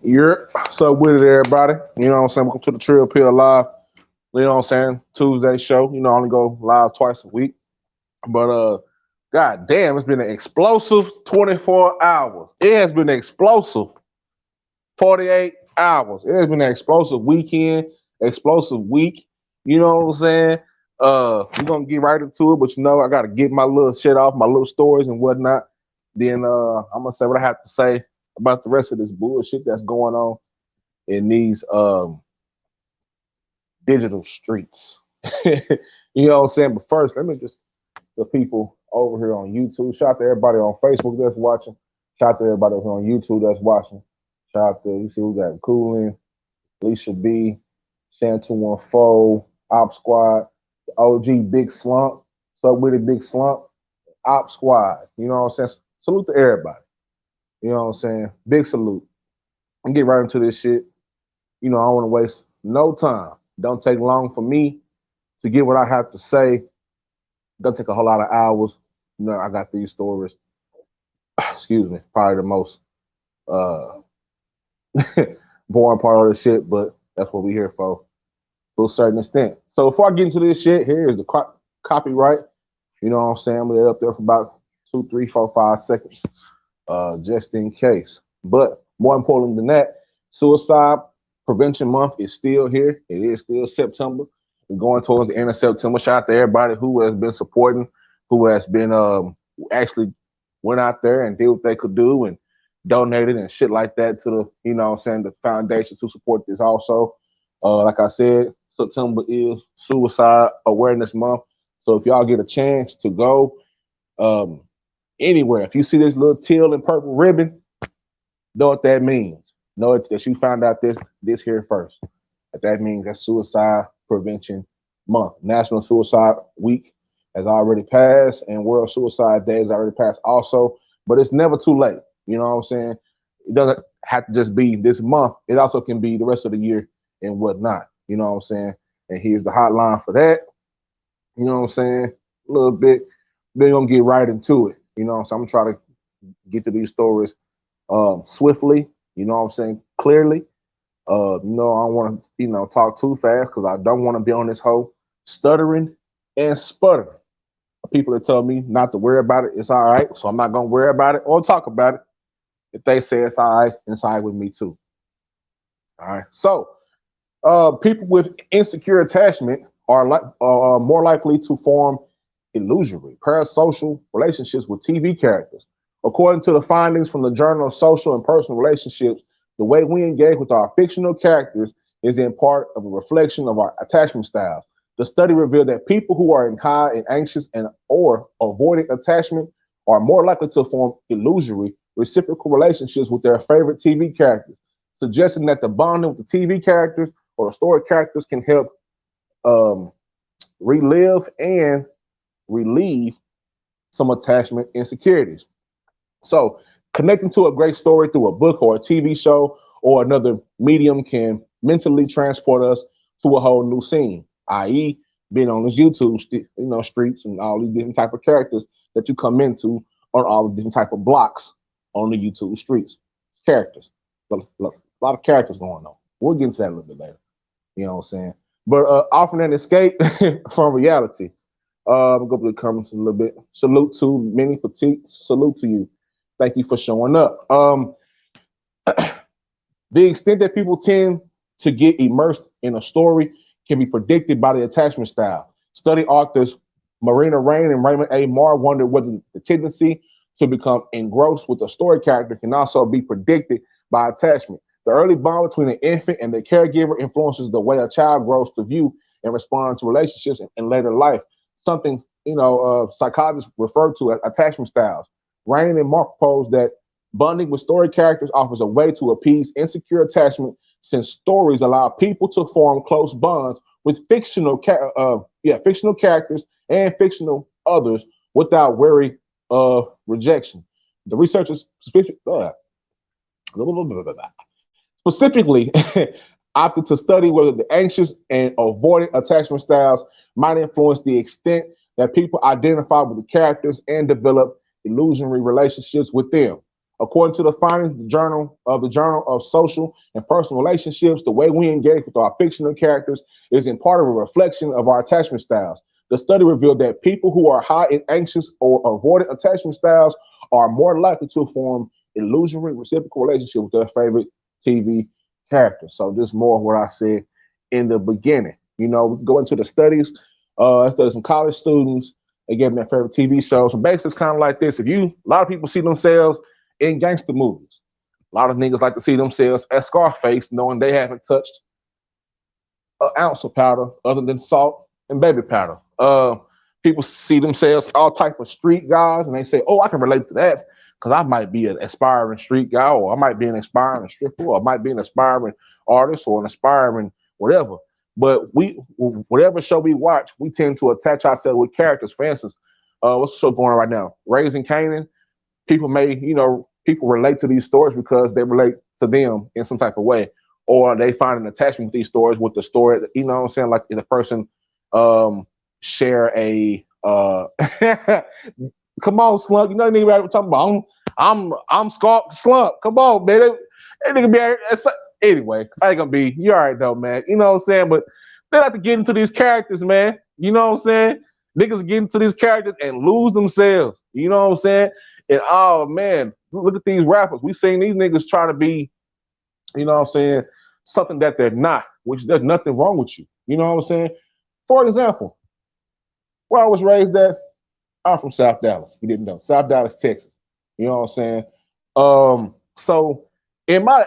You're so with it, everybody. You know what I'm saying? Welcome to the Trill Pill Live. You know what I'm saying? Tuesday show. You know, I only go live twice a week. But god damn, it's been an explosive 24 hours. It has been an explosive 48 hours. It has been an explosive weekend, explosive week. You know what I'm saying? We're gonna get right into it, but you know, I gotta get my little shit off, my little stories and whatnot. Then I'm gonna say what I have to say about the rest of this bullshit that's going on in these digital streets. You know what I'm saying? But first, let me just the people over here on YouTube. Shout out to everybody on Facebook that's watching. Shout out to everybody over on YouTube that's watching. Shout out to you see we got Coolin, Alicia B, Shan214, Op Squad, the OG Big Slump, so with it Big Slump, Op Squad. You know what I'm saying? Salute to everybody. You know what I'm saying? Big salute. And get right into this shit. You know, I don't want to waste no time. Don't take long for me to get what I have to say. Don't take a whole lot of hours. You know, I got these stories. Excuse me, probably the most boring part of the shit, but that's what we here for to a certain extent. So before I get into this shit, here is the copyright. You know what I'm saying? I'm gonna let it up there for about 2, 3, 4, 5 seconds, just in case. But more important than that, Suicide Prevention Month is still here. It is still September. We're going towards the end of September. Shout out to everybody who has been supporting, who has been actually went out there and did what they could do and donated and shit like that to the, you know what I'm saying, the foundation to support this also. Like I said, September is Suicide Awareness Month. So if y'all get a chance to go anywhere, if you see this little teal and purple ribbon, know what that means. Know that you found out this here first. That means that's Suicide Prevention Month. National Suicide Week has already passed, and World Suicide Day has already passed also. But it's never too late. You know what I'm saying? It doesn't have to just be this month. It also can be the rest of the year and whatnot. You know what I'm saying? And here's the hotline for that. You know what I'm saying? A little bit. Then gonna get right into it. You know what I'm saying? I'm trying to get to these stories swiftly. You know what I'm saying? Clearly. I don't want to, talk too fast because I don't want to be on this whole stuttering and sputtering. People that tell me not to worry about it, it's all right. So I'm not gonna worry about it or talk about it. If they say it's all right, it's all right with me too. All right. So people with insecure attachment are more likely to form illusory parasocial relationships with TV characters. According to the findings from the Journal of Social and Personal Relationships, the way we engage with our fictional characters is in part of a reflection of our attachment styles. The study revealed that people who are in high and anxious and or avoiding attachment are more likely to form illusory reciprocal relationships with their favorite TV characters, suggesting that the bonding with the TV characters or the story characters can help relive and relieve some attachment insecurities. So connecting to a great story through a book or a TV show or another medium can mentally transport us to a whole new scene, i.e., being on this YouTube, streets and all these different type of characters that you come into on all the different type of blocks on the YouTube streets. It's characters, a lot of characters going on. We'll get into that a little bit later. You know what I'm saying? But offering an escape from reality. We'll go through the comments a little bit. Salute to Mini Petite. Salute to you. Thank you for showing up. The extent that people tend to get immersed in a story can be predicted by the attachment style. Study authors Marina Rain and Raymond A. Marr wondered whether the tendency to become engrossed with a story character can also be predicted by attachment. The early bond between an infant and the caregiver influences the way a child grows to view and respond to relationships in later life. Something psychologists refer to as attachment styles. Rain and Marr proposed that bonding with story characters offers a way to appease insecure attachment, since stories allow people to form close bonds with fictional characters and fictional others without worry of rejection. The researchers specifically opted to study whether the anxious and avoidant attachment styles might influence the extent that people identify with the characters and develop illusionary relationships with them. According to the findings of the Journal of Social and Personal Relationships, the way we engage with our fictional characters is in part of a reflection of our attachment styles. The study revealed that people who are high in anxious or avoidant attachment styles are more likely to form illusory reciprocal relationships with their favorite TV character. So this is more of what I said in the beginning. We go into the studies, study some college students, they gave them their favorite TV shows. So basically it's kind of like this. A lot of people see themselves in gangster movies. A lot of niggas like to see themselves as Scarface, knowing they haven't touched an ounce of powder other than salt and baby powder. People see themselves all type of street guys, and they say, "Oh, I can relate to that because I might be an aspiring street guy, or I might be an aspiring stripper, or I might be an aspiring artist, or an aspiring whatever." But whatever show we watch, we tend to attach ourselves with characters. For instance, what's the show going on right now? Raising Kanan. People relate to these stories because they relate to them in some type of way, or they find an attachment with these stories with the story. You know what I'm saying? Like if a person share a come on, Slump. You know what I'm talking about. I'm Slump. Come on, man. That nigga be anyway. I ain't gonna be. You all right though, man. You know what I'm saying? But they like to get into these characters, man. You know what I'm saying? Niggas get into these characters and lose themselves. You know what I'm saying? And oh man, look at these rappers. We've seen these niggas try to be, you know what I'm saying, something that they're not, which there's nothing wrong with you. You know what I'm saying? For example, where I was raised at, I'm from South Dallas. You didn't know. South Dallas, Texas. You know what I'm saying? So in my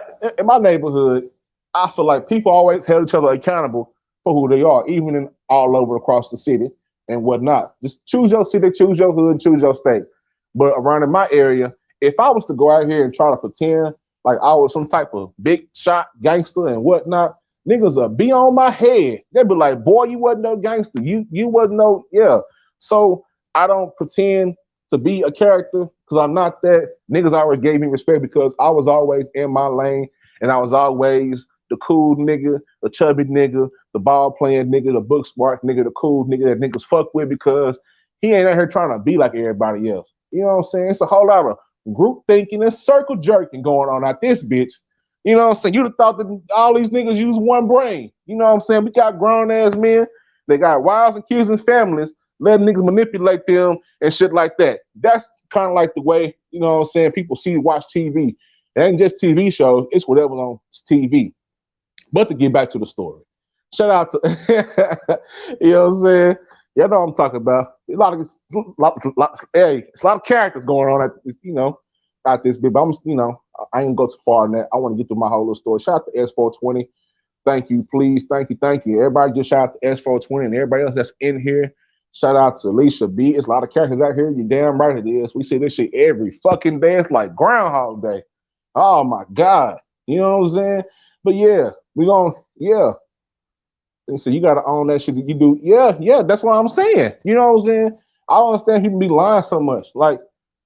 neighborhood, I feel like people always held each other accountable for who they are, even in all over across the city and whatnot. Just choose your city, choose your hood, and choose your state. But around in my area, if I was to go out here and try to pretend like I was some type of big shot gangster and whatnot, niggas would be on my head. They'd be like, "Boy, you wasn't no gangster. You wasn't no, yeah." So I don't pretend to be a character because I'm not that. Niggas always gave me respect because I was always in my lane and I was always the cool nigga, the chubby nigga, the ball playing nigga, the book smart nigga, the cool nigga that niggas fuck with because he ain't out here trying to be like everybody else. You know what I'm saying? It's a whole lot of group thinking and circle jerking going on out this bitch. You know what I'm saying? You'd have thought that all these niggas use one brain. You know what I'm saying? We got grown ass men. They got wives and kids and families, letting niggas manipulate them and shit like that. That's kind of like the way, you know what I'm saying, people watch TV. It ain't just TV shows, it's whatever's on TV. But to get back to the story, shout out to, you know what I'm saying? Y'all know what I'm talking about. Hey, it's a lot of characters going on at this bit, but I ain't go too far in that. I want to get through my whole little story. Shout out to S420. Thank you, please. Thank you. Everybody just shout out to S420 and everybody else that's in here. Shout out to Alicia B. It's a lot of characters out here. You damn right it is. We see this shit every fucking day. It's like Groundhog Day. Oh my God. You know what I'm saying? But yeah, And so you gotta own that shit that you do. Yeah, that's what I'm saying. You know what I'm saying? I don't understand people be lying so much. Like,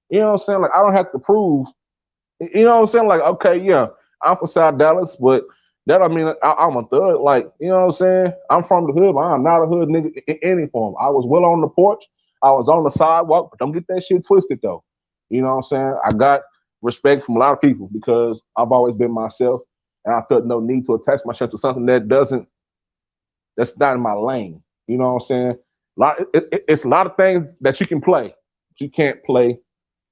you know what I'm saying? Like, I don't have to prove, you know what I'm saying? Like, okay, yeah, I'm from South Dallas, but That I mean, I'm a thug. Like, you know what I'm saying? I'm from the hood, but I'm not a hood nigga in any form. I was well on the porch. I was on the sidewalk, but don't get that shit twisted though. You know what I'm saying? I got respect from a lot of people because I've always been myself, and I felt no need to attach myself to something that's not in my lane. You know what I'm saying? It's a lot of things that you can play, but you can't play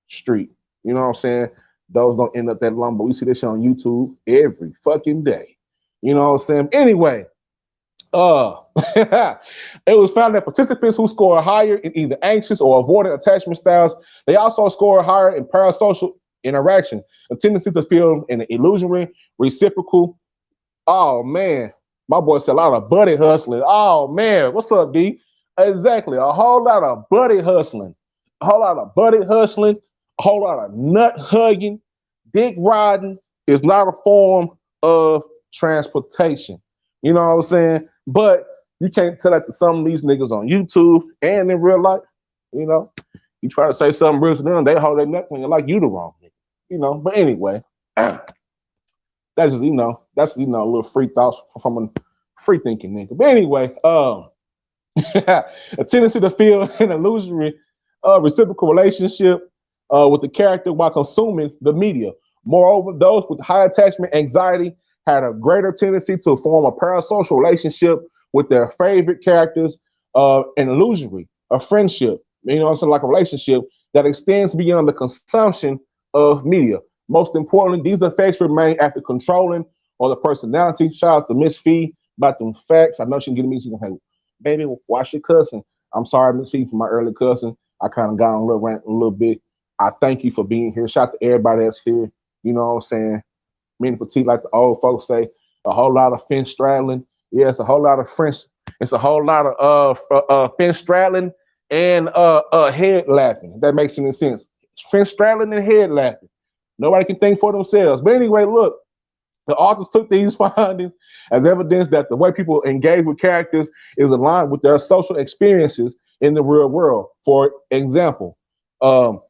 street. You know what I'm saying? Those don't end up that long, but we see this shit on YouTube every fucking day. You know what I'm saying? Anyway, it was found that participants who score higher in either anxious or avoidant attachment styles, they also score higher in parasocial interaction, a tendency to feel an illusory, reciprocal. Oh man, my boy said a lot of buddy hustling. Oh man, what's up, D? Exactly, a whole lot of buddy hustling, a whole lot of buddy hustling, a whole lot of nut hugging, dick riding is not a form of transportation. You know what I'm saying? But you can't tell that to some of these niggas on YouTube and in real life. You know, you try to say something real to them, they hold their nuts on you like you the wrong nigga. You know, but anyway, that's just that's a little free thoughts from a free thinking nigga. But anyway, a tendency to feel an illusory reciprocal relationship with the character while consuming the media. Moreover, those with high attachment anxiety had a greater tendency to form a parasocial relationship with their favorite characters, an illusory, a friendship, like a relationship that extends beyond the consumption of media. Most importantly, these effects remain after controlling or the personality. Shout out to Miss Fee about them facts. I know she can get me. She's gonna, hey, baby, watch your cussing. I'm sorry, Miss Fee, for my early cussing. I kind of got on a little rant a little bit. I thank you for being here. Shout out to everybody that's here. You know what I'm saying? Me and Petite, like the old folks say, a whole lot of fin straddling. Yeah, it's a whole lot of French. It's a whole lot of fin straddling and head laughing. If that makes any sense. Fin straddling and head laughing. Nobody can think for themselves. But anyway, look, the authors took these findings as evidence that the way people engage with characters is aligned with their social experiences in the real world. For example, people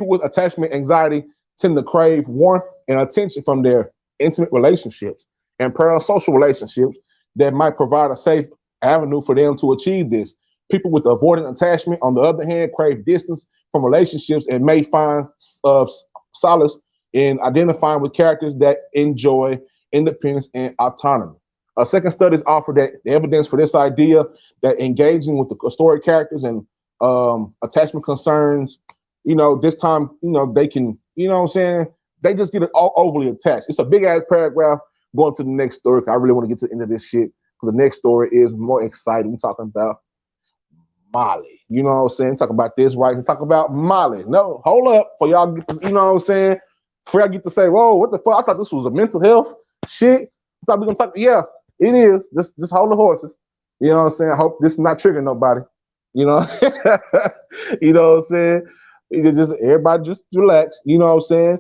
with attachment anxiety tend to crave warmth and attention from their intimate relationships and parasocial relationships that might provide a safe avenue for them to achieve this. People with avoidant attachment, on the other hand, crave distance from relationships and may find solace in identifying with characters that enjoy independence and autonomy. Second studies offer that the evidence for this idea that engaging with the story characters and attachment concerns, this time, they can, what I'm saying? They just get all overly attached. It's a big ass paragraph going to the next story. I really want to get to the end of this shit because the next story is more exciting. We're talking about Molly. You know what I'm saying? Talk about this, right? And talk about Molly. No, hold up. For y'all get to, you know what I'm saying? Before y'all get to say, whoa, what the fuck? I thought this was a mental health shit. I thought we were gonna talk. Yeah, it is. Just hold the horses. You know what I'm saying? I hope this is not triggering nobody. You know, you know what I'm saying? Just everybody just relax. You know what I'm saying?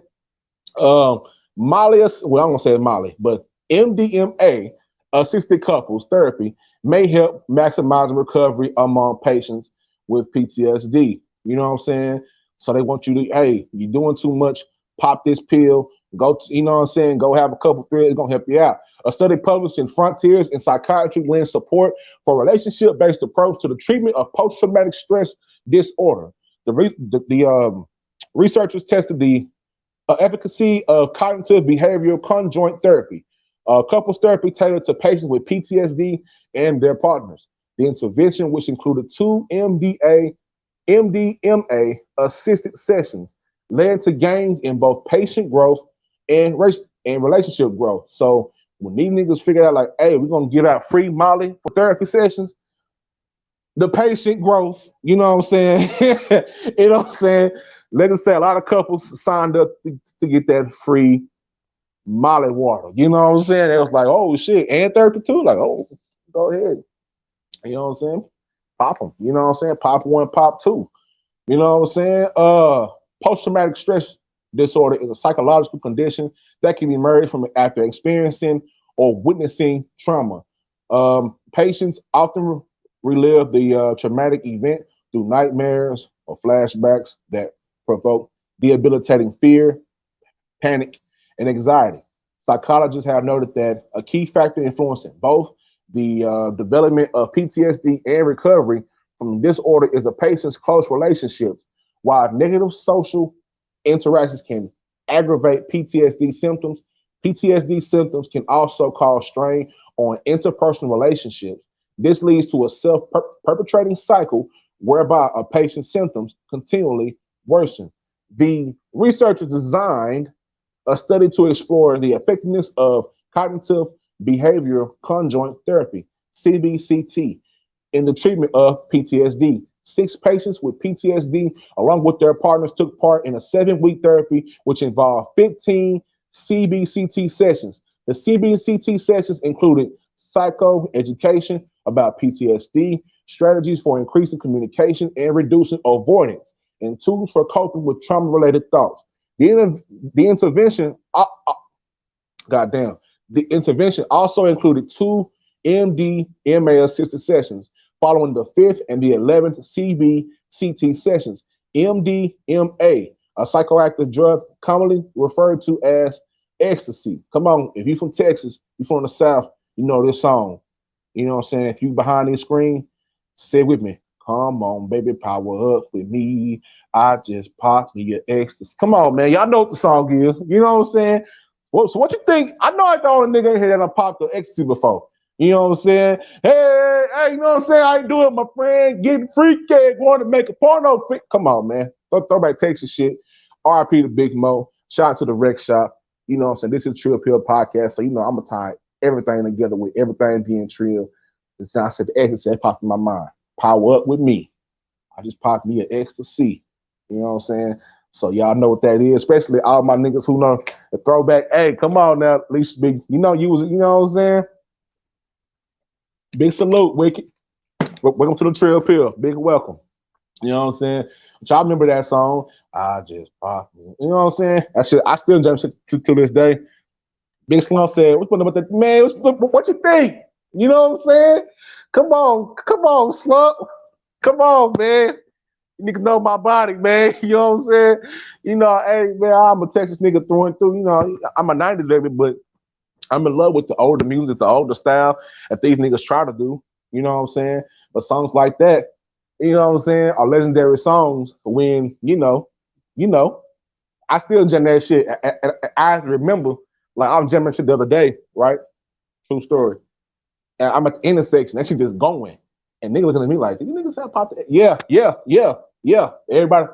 Molly, well, I'm gonna say Molly, but MDMA assisted couples therapy may help maximize recovery among patients with PTSD. You know what I'm saying? So they want you to, hey, you're doing too much, pop this pill, go, you know what I'm saying? Go have a couple pills, it's gonna help you out. A study published in Frontiers in Psychiatry lends support for relationship-based approach to the treatment of post-traumatic stress disorder. The researchers tested the efficacy of cognitive behavioral conjoint therapy, couples therapy tailored to patients with PTSD and their partners. The intervention, which included 2 MDMA assisted sessions, led to gains in both patient growth and relationship growth. So when these niggas figured out, like, hey, we're gonna give out free Molly for therapy sessions, the patient growth, you know what I'm saying? You know what I'm saying? Let us say a lot of couples signed up to get that free Molly water. You know what I'm saying? It was like, oh shit, and therapy too. Like, oh, go ahead. You know what I'm saying? Pop them. You know what I'm saying? Pop one, pop two. You know what I'm saying? Post-traumatic stress disorder is a psychological condition that can emerge from after experiencing or witnessing trauma. Patients often relive the traumatic event through nightmares or flashbacks that provoke debilitating fear, panic, and anxiety. Psychologists have noted that a key factor influencing both the development of PTSD and recovery from disorder is a patient's close relationships. While negative social interactions can aggravate PTSD symptoms can also cause strain on interpersonal relationships. This leads to a self perpetrating cycle whereby a patient's symptoms continually worsen. The researchers designed a study to explore the effectiveness of cognitive behavioral conjoint therapy, CBCT, in the treatment of PTSD. Six patients with PTSD, along with their partners, took part in a 7-week therapy, which involved 15 CBCT sessions. The CBCT sessions included psychoeducation about PTSD, strategies for increasing communication and reducing avoidance, and tools for coping with trauma-related thoughts. The intervention, goddamn, the intervention also included 2 MDMA assisted sessions following the 5th and the 11th CBCT sessions. MDMA, a psychoactive drug commonly referred to as ecstasy. Come on, if you're from Texas, you're from the South, you know this song. You know what I'm saying? If you behind this screen, say with me. Come on, baby, power up with me. I just popped me your ecstasy. Come on, man. Y'all know what the song is. You know what I'm saying? So what you think? I know I the only nigga in here that I popped the ecstasy before. You know what I'm saying? Hey, you know what I'm saying? I ain't do it, my friend. Getting freaky, going to make a porno. Come on, man. Throwback Texas shit. RIP to Big Mo. Shout out to the Rec Shop. You know what I'm saying? This is Trill Pill Podcast. So, you know, I'm going to tie everything together with everything being trill. And so I said the ecstasy that popped in my mind. Power up with me. I just popped me an ecstasy. You know what I'm saying? So y'all know what that is, especially all my niggas who know the throwback. Hey, come on now, at least big. You know you was. You know what I'm saying? Big salute, Wicked. Welcome to the Trill Pill. Big welcome. You know what I'm saying? But y'all remember that song? I just popped. You know what I'm saying? That shit. I still jump shit to this day. Big Slump said, "What's about that man? What you think? You know what I'm saying? Come on, Slump. Come on, man. You niggas know my body, man. You know what I'm saying? You know, hey, man, I'm a Texas nigga through and through. You know, I'm a 90s baby, but I'm in love with the older music, the older style that these niggas try to do. You know what I'm saying? But songs like that, you know what I'm saying, are legendary songs when, you know, I still jam that shit. I remember, like, I was jamming shit the other day, right? True story. And I'm at the intersection. That shit just going. And niggas looking at me like, you niggas have popped it? Yeah. Everybody,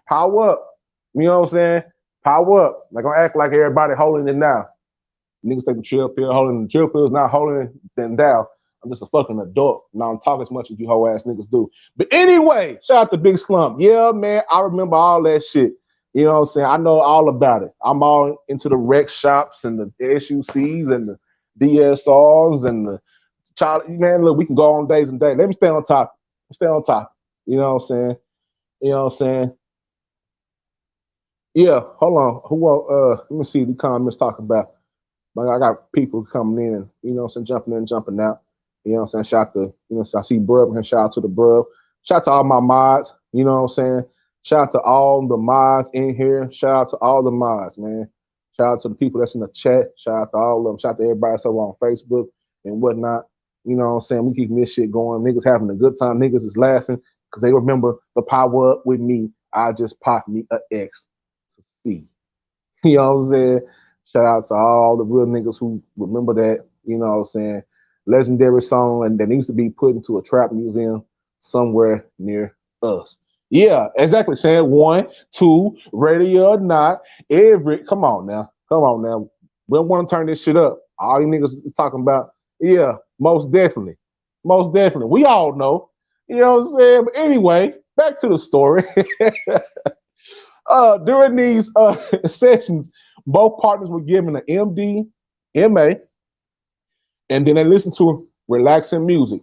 power up. You know what I'm saying? Power up. Like, don't act like everybody holding it now. Niggas take the Trill Pill, holding the Trill Pill is not holding it, then thou. I'm just a fucking adult. Now I'm talking as much as you hoe ass niggas do. But anyway, shout out to Big Slump. Yeah, man, I remember all that shit. You know what I'm saying? I know all about it. I'm all into the rec shops and the SUCs and the DSRs and the child. Man, look, we can go on days and days. Let me stay on top. Stay on top. You know what I'm saying? You know what I'm saying? Yeah, hold on. Let me see the comments talking about. But I got people coming in, you know what I'm saying, jumping in, jumping out. You know what I'm saying? Shout out to, you know, I see Brub and shout out to the Brub. Shout out to all my mods, you know what I'm saying? Shout out to all the mods in here. Shout out to all the mods, man. Shout out to the people that's in the chat. Shout out to all of them. Shout out to everybody that's over on Facebook and whatnot. You know what I'm saying? We keeping this shit going. Niggas having a good time. Niggas is laughing because they remember the power up with me. I just popped me a X to C. You know what I'm saying? Shout out to all the real niggas who remember that, you know what I'm saying, legendary song and that needs to be put into a trap museum somewhere near us. Yeah, exactly. Saying 1, 2, ready or not, come on now. We don't want to turn this shit up. All you niggas is talking about, yeah, most definitely. Most definitely. We all know. You know what I'm saying? But anyway, back to the story. During these sessions, both partners were given an MDMA, and then they listened to relaxing music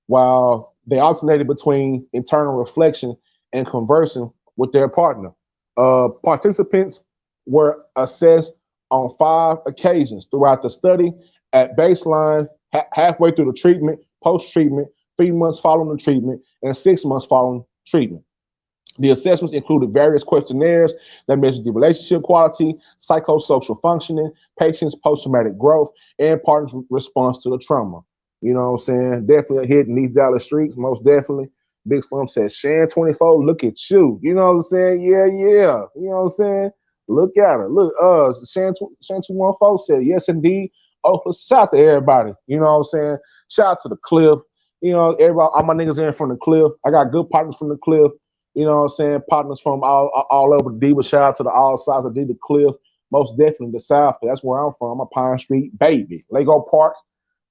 while they alternated between internal reflection and conversing with their partner. Participants were assessed on 5 occasions throughout the study at baseline, halfway through the treatment, post-treatment, 3 months following the treatment, and 6 months following treatment. The assessments included various questionnaires that measured the relationship quality, psychosocial functioning, patient's post-traumatic growth, and partner's response to the trauma. You know what I'm saying? Definitely hitting these Dallas streets, most definitely. Big Slum says, Shan 24, look at you. You know what I'm saying? Yeah, yeah. You know what I'm saying? Look at her. Look, Shan 214 said, yes, indeed. Oh, shout out to everybody. You know what I'm saying? Shout out to the Cliff. You know, everybody, all my niggas in from the Cliff. I got good partners from the Cliff. You know what I'm saying? Partners from all over the D, but shout out to the all sides of D, the Cliff. Most definitely the South. That's where I'm from. I'm a Pine Street baby. Lego Park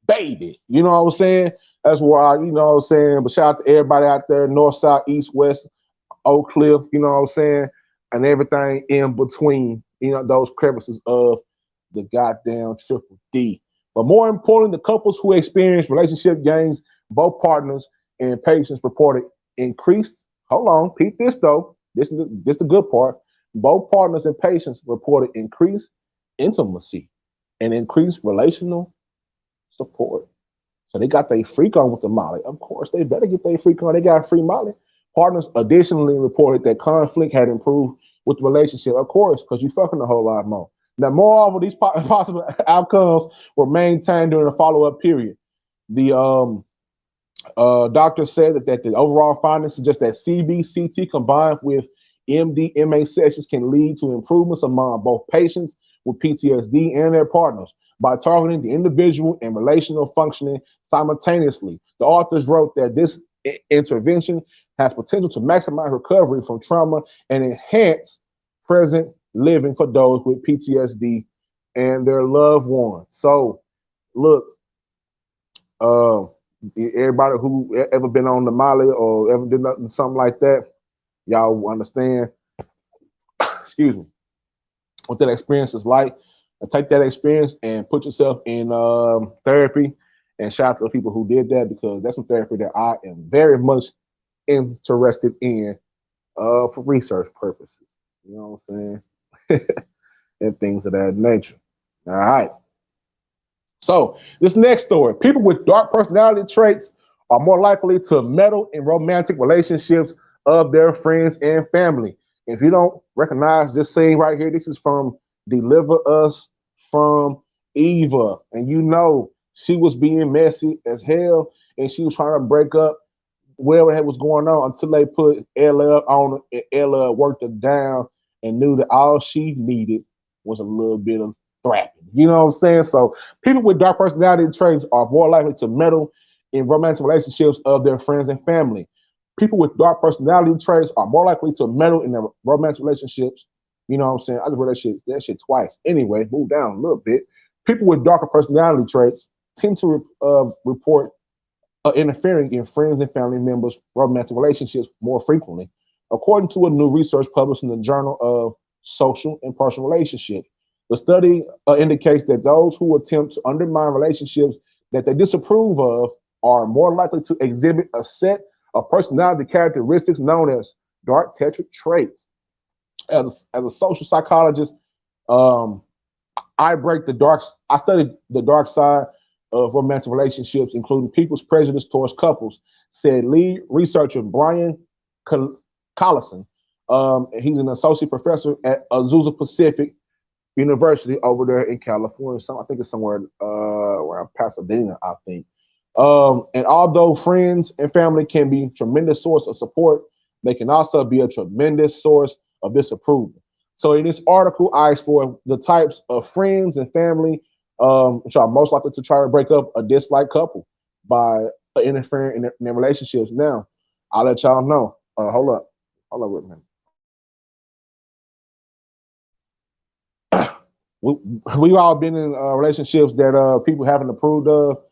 baby. You know what I'm saying? That's where you know what I'm saying? But shout out to everybody out there, north, south, east, west, Oak Cliff, you know what I'm saying? And everything in between, you know, those crevices of the goddamn triple D. But more importantly, the couples who experienced relationship gains, both partners and patients reported increased. Hold on, peep this though. This the good part. Both partners and patients reported increased intimacy and increased relational support. So they got their freak on with the Molly. Of course, they better get their freak on. They got free Molly. Partners additionally reported that conflict had improved with the relationship. Of course, because you fucking a whole lot more. Now, moreover, these possible outcomes were maintained during the follow-up period. The doctor said that the overall findings suggest that CBCT combined with MDMA sessions can lead to improvements among both patients with PTSD and their partners by targeting the individual and relational functioning simultaneously. The authors wrote that this intervention has potential to maximize recovery from trauma and enhance present living for those with PTSD and their loved ones. So, look, uh, everybody who ever been on the Molly or ever did nothing, something like that, y'all understand, excuse me, what that experience is like. And take that experience and put yourself in therapy. And shout out to the people who did that because that's some therapy that I am very much interested in for research purposes. You know what I'm saying? And things of that nature. All right. So this next story, people with dark personality traits are more likely to meddle in romantic relationships of their friends and family. If you don't recognize this scene right here, this is from Deliver Us from Eva. And you know she was being messy as hell and she was trying to break up whatever was going on until they put Ella on it. Ella worked her down and knew that all she needed was a little bit of thrapping. You know what I'm saying? So people with dark personality traits are more likely to meddle in romantic relationships of their friends and family. People with dark personality traits are more likely to meddle in their romantic relationships. You know what I'm saying? I just read that shit twice. Anyway, move down a little bit. People with darker personality traits tend to report interfering in friends and family members' romantic relationships more frequently, according to a new research published in the Journal of Social and Personal Relationships. The study indicates that those who attempt to undermine relationships that they disapprove of are more likely to exhibit a set of personality characteristics known as dark tetric traits. As a social psychologist, um, I studied the dark side of romantic relationships, including people's prejudice towards couples, said lead researcher Brian Collison. He's an associate professor at Azusa Pacific University over there in California. I think it's somewhere around Pasadena, I think. And although friends and family can be a tremendous source of support, they can also be a tremendous source of disapproval. So in this article, I explore the types of friends and family which are most likely to try to break up a disliked couple by interfering in their relationships. Now, I'll let y'all know. Hold up with me. We've all been in relationships that people haven't approved of,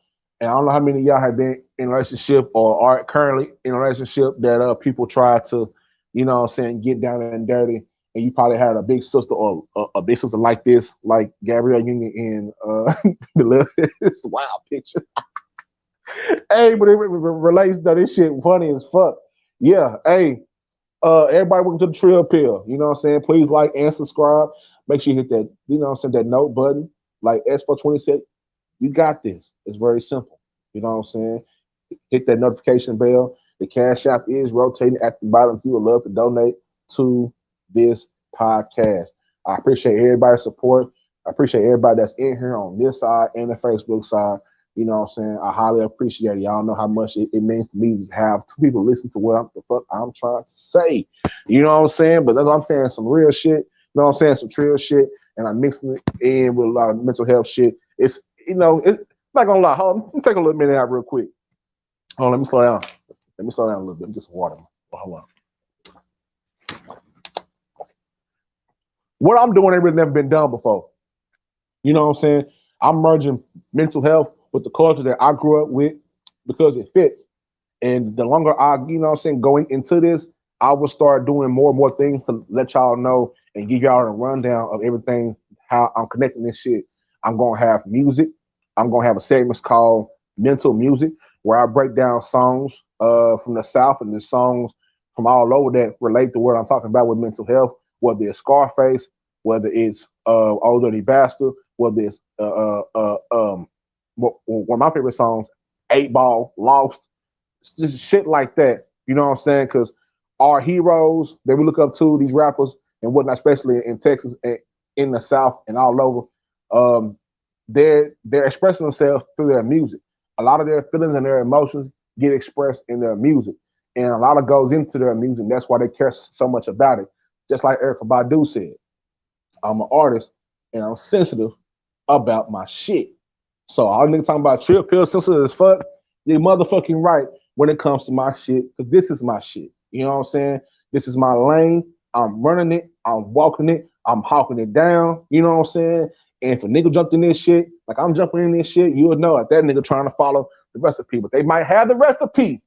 and I don't know how many of y'all have been in a relationship or are currently in a relationship that people try to, you know what I'm saying, get down and dirty. And you probably had a big sister or a big sister like this, like Gabrielle Union in the little this wild picture. Hey, but it relates though. This shit funny as fuck. Yeah. Hey, everybody welcome to the Trill Pill. You know what I'm saying? Please like and subscribe. Make sure you hit that, you know what I'm saying, that note button. Like S426, you got this. It's very simple. You know what I'm saying? Hit that notification bell. The Cash App is rotating at the bottom. If you would love to donate to this podcast, I appreciate everybody's support. I appreciate everybody that's in here on this side and the Facebook side. You know what I'm saying? I highly appreciate it. Y'all know how much it means to me to have two people listen to what the fuck I'm trying to say. You know what I'm saying? But that's what I'm saying, some real shit. You know what I'm saying? Some trill shit. And I'm mixing it in with a lot of mental health shit. It's, it's not gonna lie. Hold on, let me take a little minute out real quick. Hold on, let me slow down. Let me slow down a little bit. Get some water. Hold on. What I'm doing ain't really never been done before. You know what I'm saying? I'm merging mental health with the culture that I grew up with because it fits. And the longer I, going into this, I will start doing more and more things to let y'all know and give y'all a rundown of everything, how I'm connecting this shit. I'm going to have music. I'm going to have a segment called Mental Music, where I break down songs from the South and the songs from all over that relate to what I'm talking about with mental health, whether it's Scarface, whether it's Old Dirty Bastard, whether it's one of my favorite songs, 8 Ball, Lost, just shit like that. You know what I'm saying? Because our heroes that we look up to, these rappers and whatnot, especially in Texas and in the South and all over, they're expressing themselves through their music. A lot of their feelings and their emotions get expressed in their music, and a lot of goes into their music. That's why they care so much about it. Just like Erykah Badu said, I'm an artist and I'm sensitive about my shit. So all niggas talking about Trill Pill sensitive as fuck, you're motherfucking right when it comes to my shit, because this is my shit. You know what I'm saying? This is my lane. I'm running it. I'm walking it. I'm hawking it down. You know what I'm saying? And if a nigga jumped in this shit, like I'm jumping in this shit, you would know that nigga trying to follow the recipe. But they might have the recipe,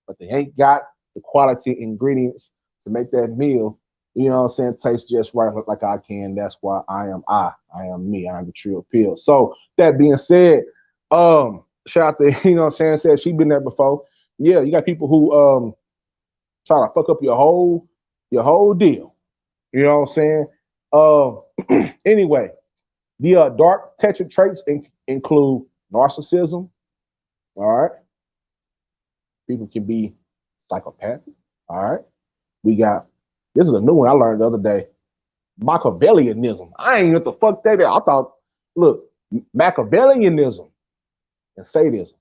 but they ain't got the quality ingredients to make that meal, you know what I'm saying, taste just right like I can. That's why I am me. I am the Trill Pill. So that being said, shout out to, you know what I'm saying, said she been there before. Yeah, you got people who try to fuck up your whole deal. You know what I'm saying? Anyway, the dark tetra traits include narcissism. All right. People can be psychopathic. All right. We got, this is a new one I learned the other day, Machiavellianism. I ain't know what the fuck that is. I thought, look, Machiavellianism and sadism.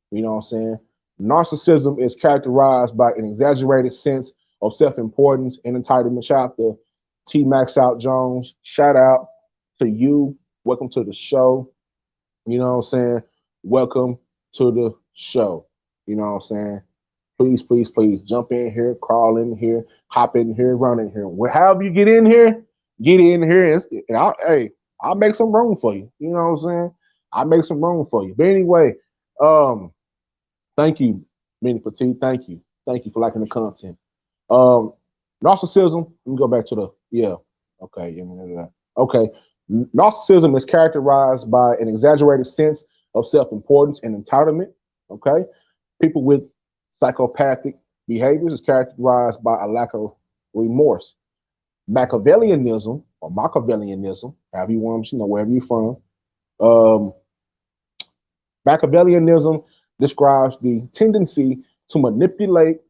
You know what I'm saying? Narcissism is characterized by an exaggerated sense of self-importance and entitlement. Shout out to T. Max Out Jones. Shout out to you. Welcome to the show. You know what I'm saying? Welcome to the show. You know what I'm saying? Please, please, please jump in here, crawl in here, hop in here, run in here. However you get in here, get in here. And I'll make some room for you. You know what I'm saying? I'll make some room for you. But anyway, thank you, Minnie Petit. Thank you. Thank you for liking the content. Narcissism, let me go back to okay. Narcissism is characterized by an exaggerated sense of self-importance and entitlement. Okay. People with psychopathic behaviors is characterized by a lack of remorse. Machiavellianism, however you want to know, wherever you're from. Machiavellianism describes the tendency to manipulate,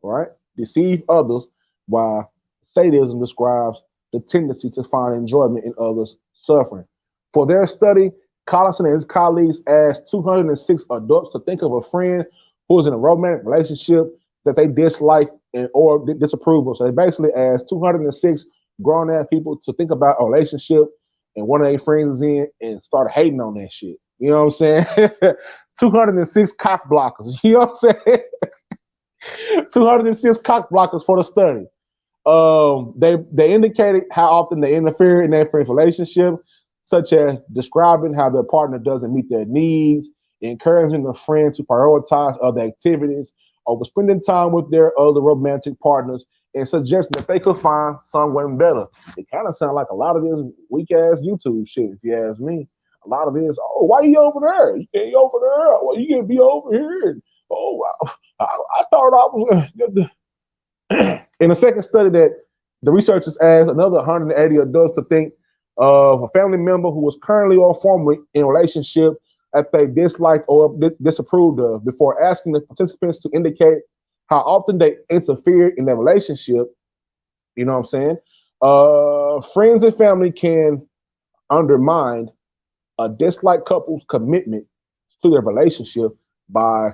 right, deceive others, while sadism describes the tendency to find enjoyment in others' suffering. For their study, Collison and his colleagues asked 206 adults to think of a friend who was in a romantic relationship that they dislike or disapprove of. So they basically asked 206 grown-ass people to think about a relationship and one of their friends is in and start hating on that shit. You know what I'm saying? 206 cock blockers. You know what I'm saying? 206 cock blockers for the study. They indicated how often they interfere in their friend's relationship, such as describing how their partner doesn't meet their needs, encouraging the friend to prioritize other activities over spending time with their other romantic partners, and suggesting that they could find someone better. It kind of sounds like a lot of this weak ass YouTube shit, if you ask me. A lot of this, oh, why you over there? You can't be over there. Well, you can't be over here. Oh, I thought I was. In a second study that the researchers asked another 180 adults to think of a family member who was currently or formerly in a relationship that they dislike or disapproved of before asking the participants to indicate how often they interfere in their relationship. You know what I'm saying? Friends and family can undermine a disliked couple's commitment to their relationship by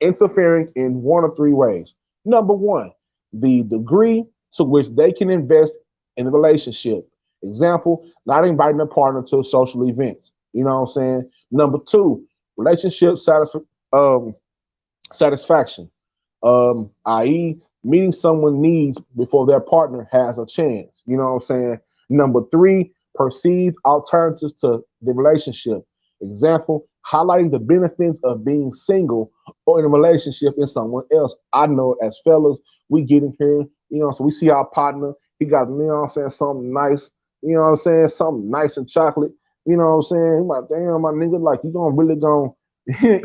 interfering in one of three ways. Number one, the degree to which they can invest in the relationship. Example, not inviting a partner to social events. You know what I'm saying? Number two, relationship um, satisfaction, i.e., meeting someone's needs before their partner has a chance. You know what I'm saying? Number three, perceived alternatives to the relationship. Example, highlighting the benefits of being single or in a relationship in someone else. I know as fellas, we get in here, so we see our partner, he got, something nice, something nice and chocolate, I'm like, damn, my nigga, like, you gonna really gonna,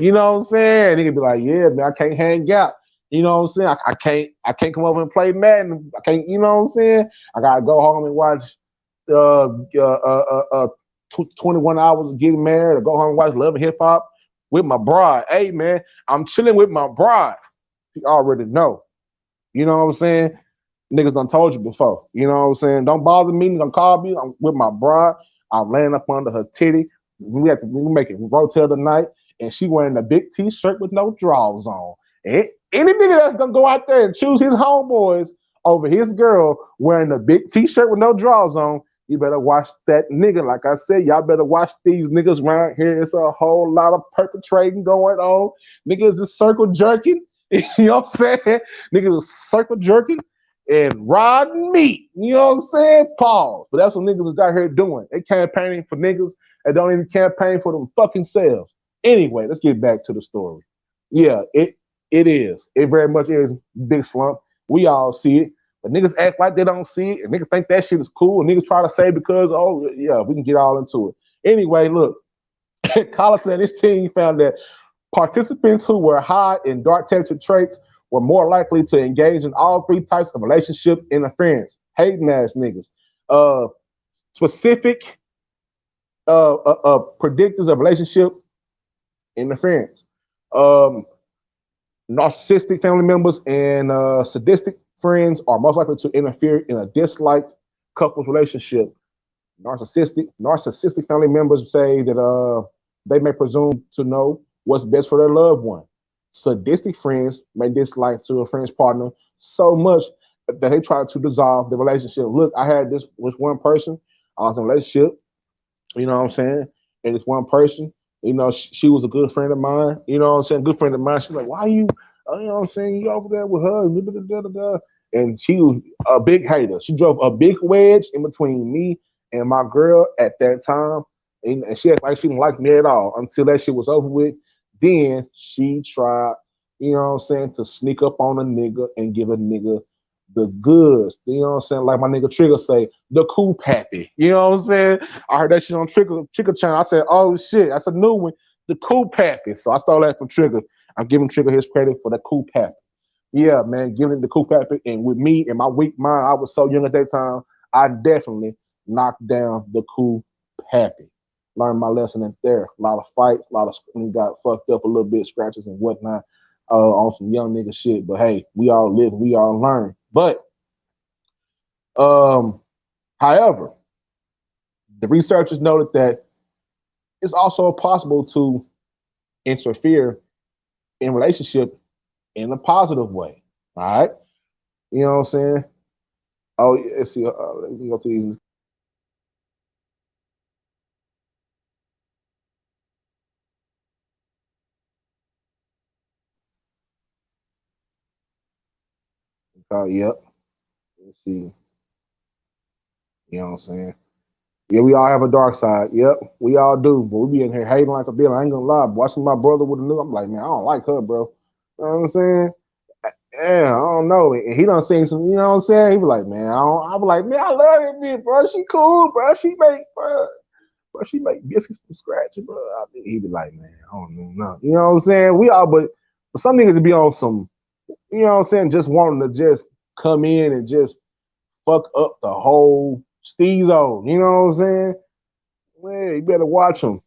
you know what I'm saying? Nigga be like, yeah, man, I can't hang out. You know what I'm saying? I can't come over and play Madden. I can't, you know what I'm saying? I gotta go home and watch uh, uh, uh, uh 21 hours of getting married, or go home and watch Love and Hip Hop with my bride. Hey man, I'm chilling with my bride. You already know. You know what I'm saying? Niggas done told you before. You know what I'm saying? Don't bother me. Don't call me. I'm with my bride. I'm laying up under her titty. We make it rotel tonight, and she wearing a big t-shirt with no drawers on. And any nigga that's gonna go out there and choose his homeboys over his girl wearing a big t-shirt with no drawers on, you better watch that nigga. Like I said, y'all better watch these niggas around here. It's a whole lot of perpetrating going on. Niggas is circle jerking. You know what I'm saying? Niggas is circle jerking and riding meat. You know what I'm saying? Pause. But that's what niggas is out here doing. They campaigning for niggas that don't even campaign for them fucking selves. Anyway, let's get back to the story. Yeah, it is. It very much is big slump. We all see it. But niggas act like they don't see it, and niggas think that shit is cool, and niggas try to say because, oh, yeah, we can get all into it. Anyway, look, Collins and his team found that participants who were high in dark texture traits were more likely to engage in all three types of relationship interference. Hating ass niggas. Uh, Specific predictors of relationship interference. Um, Narcissistic family members and sadistic friends are most likely to interfere in a disliked couple's relationship. Narcissistic family members say that they may presume to know what's best for their loved one. Sadistic friends may dislike to a friend's partner so much that they try to dissolve the relationship. Look, I had this with one person. I was in a relationship, you know what I'm saying? And it's one person, she was a good friend of mine, you know what I'm saying? Good friend of mine. She's like, why you, you know what I'm saying? You over there with her, and she was a big hater. She drove a big wedge in between me and my girl at that time. And she acted like she didn't like me at all until that shit was over with. Then she tried, you know what I'm saying, to sneak up on a nigga and give a nigga the goods. You know what I'm saying? Like my nigga Trigger say, the cool pappy. You know what I'm saying? I heard that shit on Trigger channel. I said, oh shit, that's a new one. The cool pappy. So I stole that from Trigger. I'm giving Trigger his credit for the cool pappy. Yeah, man, giving it the cool pappy. And with me and my weak mind, I was so young at that time, I definitely knocked down the cool pappy. Learned my lesson in there. A lot of fights, a lot of got fucked up a little bit, scratches and whatnot on some young nigga shit. But hey, we all live, we all learn. But um, however, the researchers noted that it's also possible to interfere in relationship in a positive way. All right, you know what I'm saying? Oh, let's see. Let me go to these. Yep. Let's see. You know what I'm saying? Yeah, we all have a dark side. Yep, we all do. But we be in here hating like a bill. I ain't gonna lie. Watching my brother with a new, I'm like, man, I don't like her, bro. You know what I'm saying? Yeah, I don't know. And he done seen some, you know what I'm saying? He be like, man, I be like, man, I love that bitch, bro. She cool, bro. She make biscuits from scratch, bro. He be like, man, I don't know. You know what I'm saying? We all, but some niggas be on some, you know what I'm saying, just wanting to just come in and just fuck up the whole steezo. You know what I'm saying? Man, you better watch them.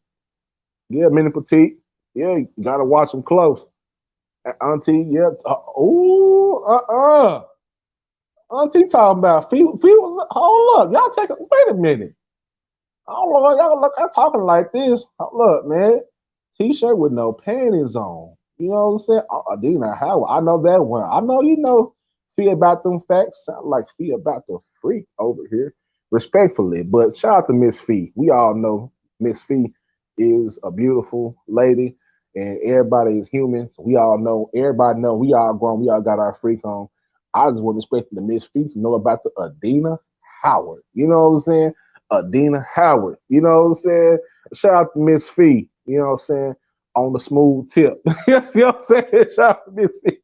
Yeah, Mini Petite. Yeah, you gotta watch them close. Auntie, yeah. Auntie talking about hold up. Y'all take a wait a minute. Hold on, y'all look, I'm talking like this. Look, man. T-shirt with no panties on. You know what I'm saying? Adina Howard. I know that one. I know you know Fee about them facts. Sound like Fee about the freak over here. Respectfully. But shout out to Miss Fee. We all know Miss Fee is a beautiful lady and everybody is human. So we all know, everybody know we all grown, we all got our freak on. I just wasn't expecting the Miss Fee to know about the Adina Howard. You know what I'm saying? Adina Howard. You know what I'm saying? Shout out to Miss Fee. You know what I'm saying? On the smooth tip. You know what I'm saying? Shout out to Miss Fee.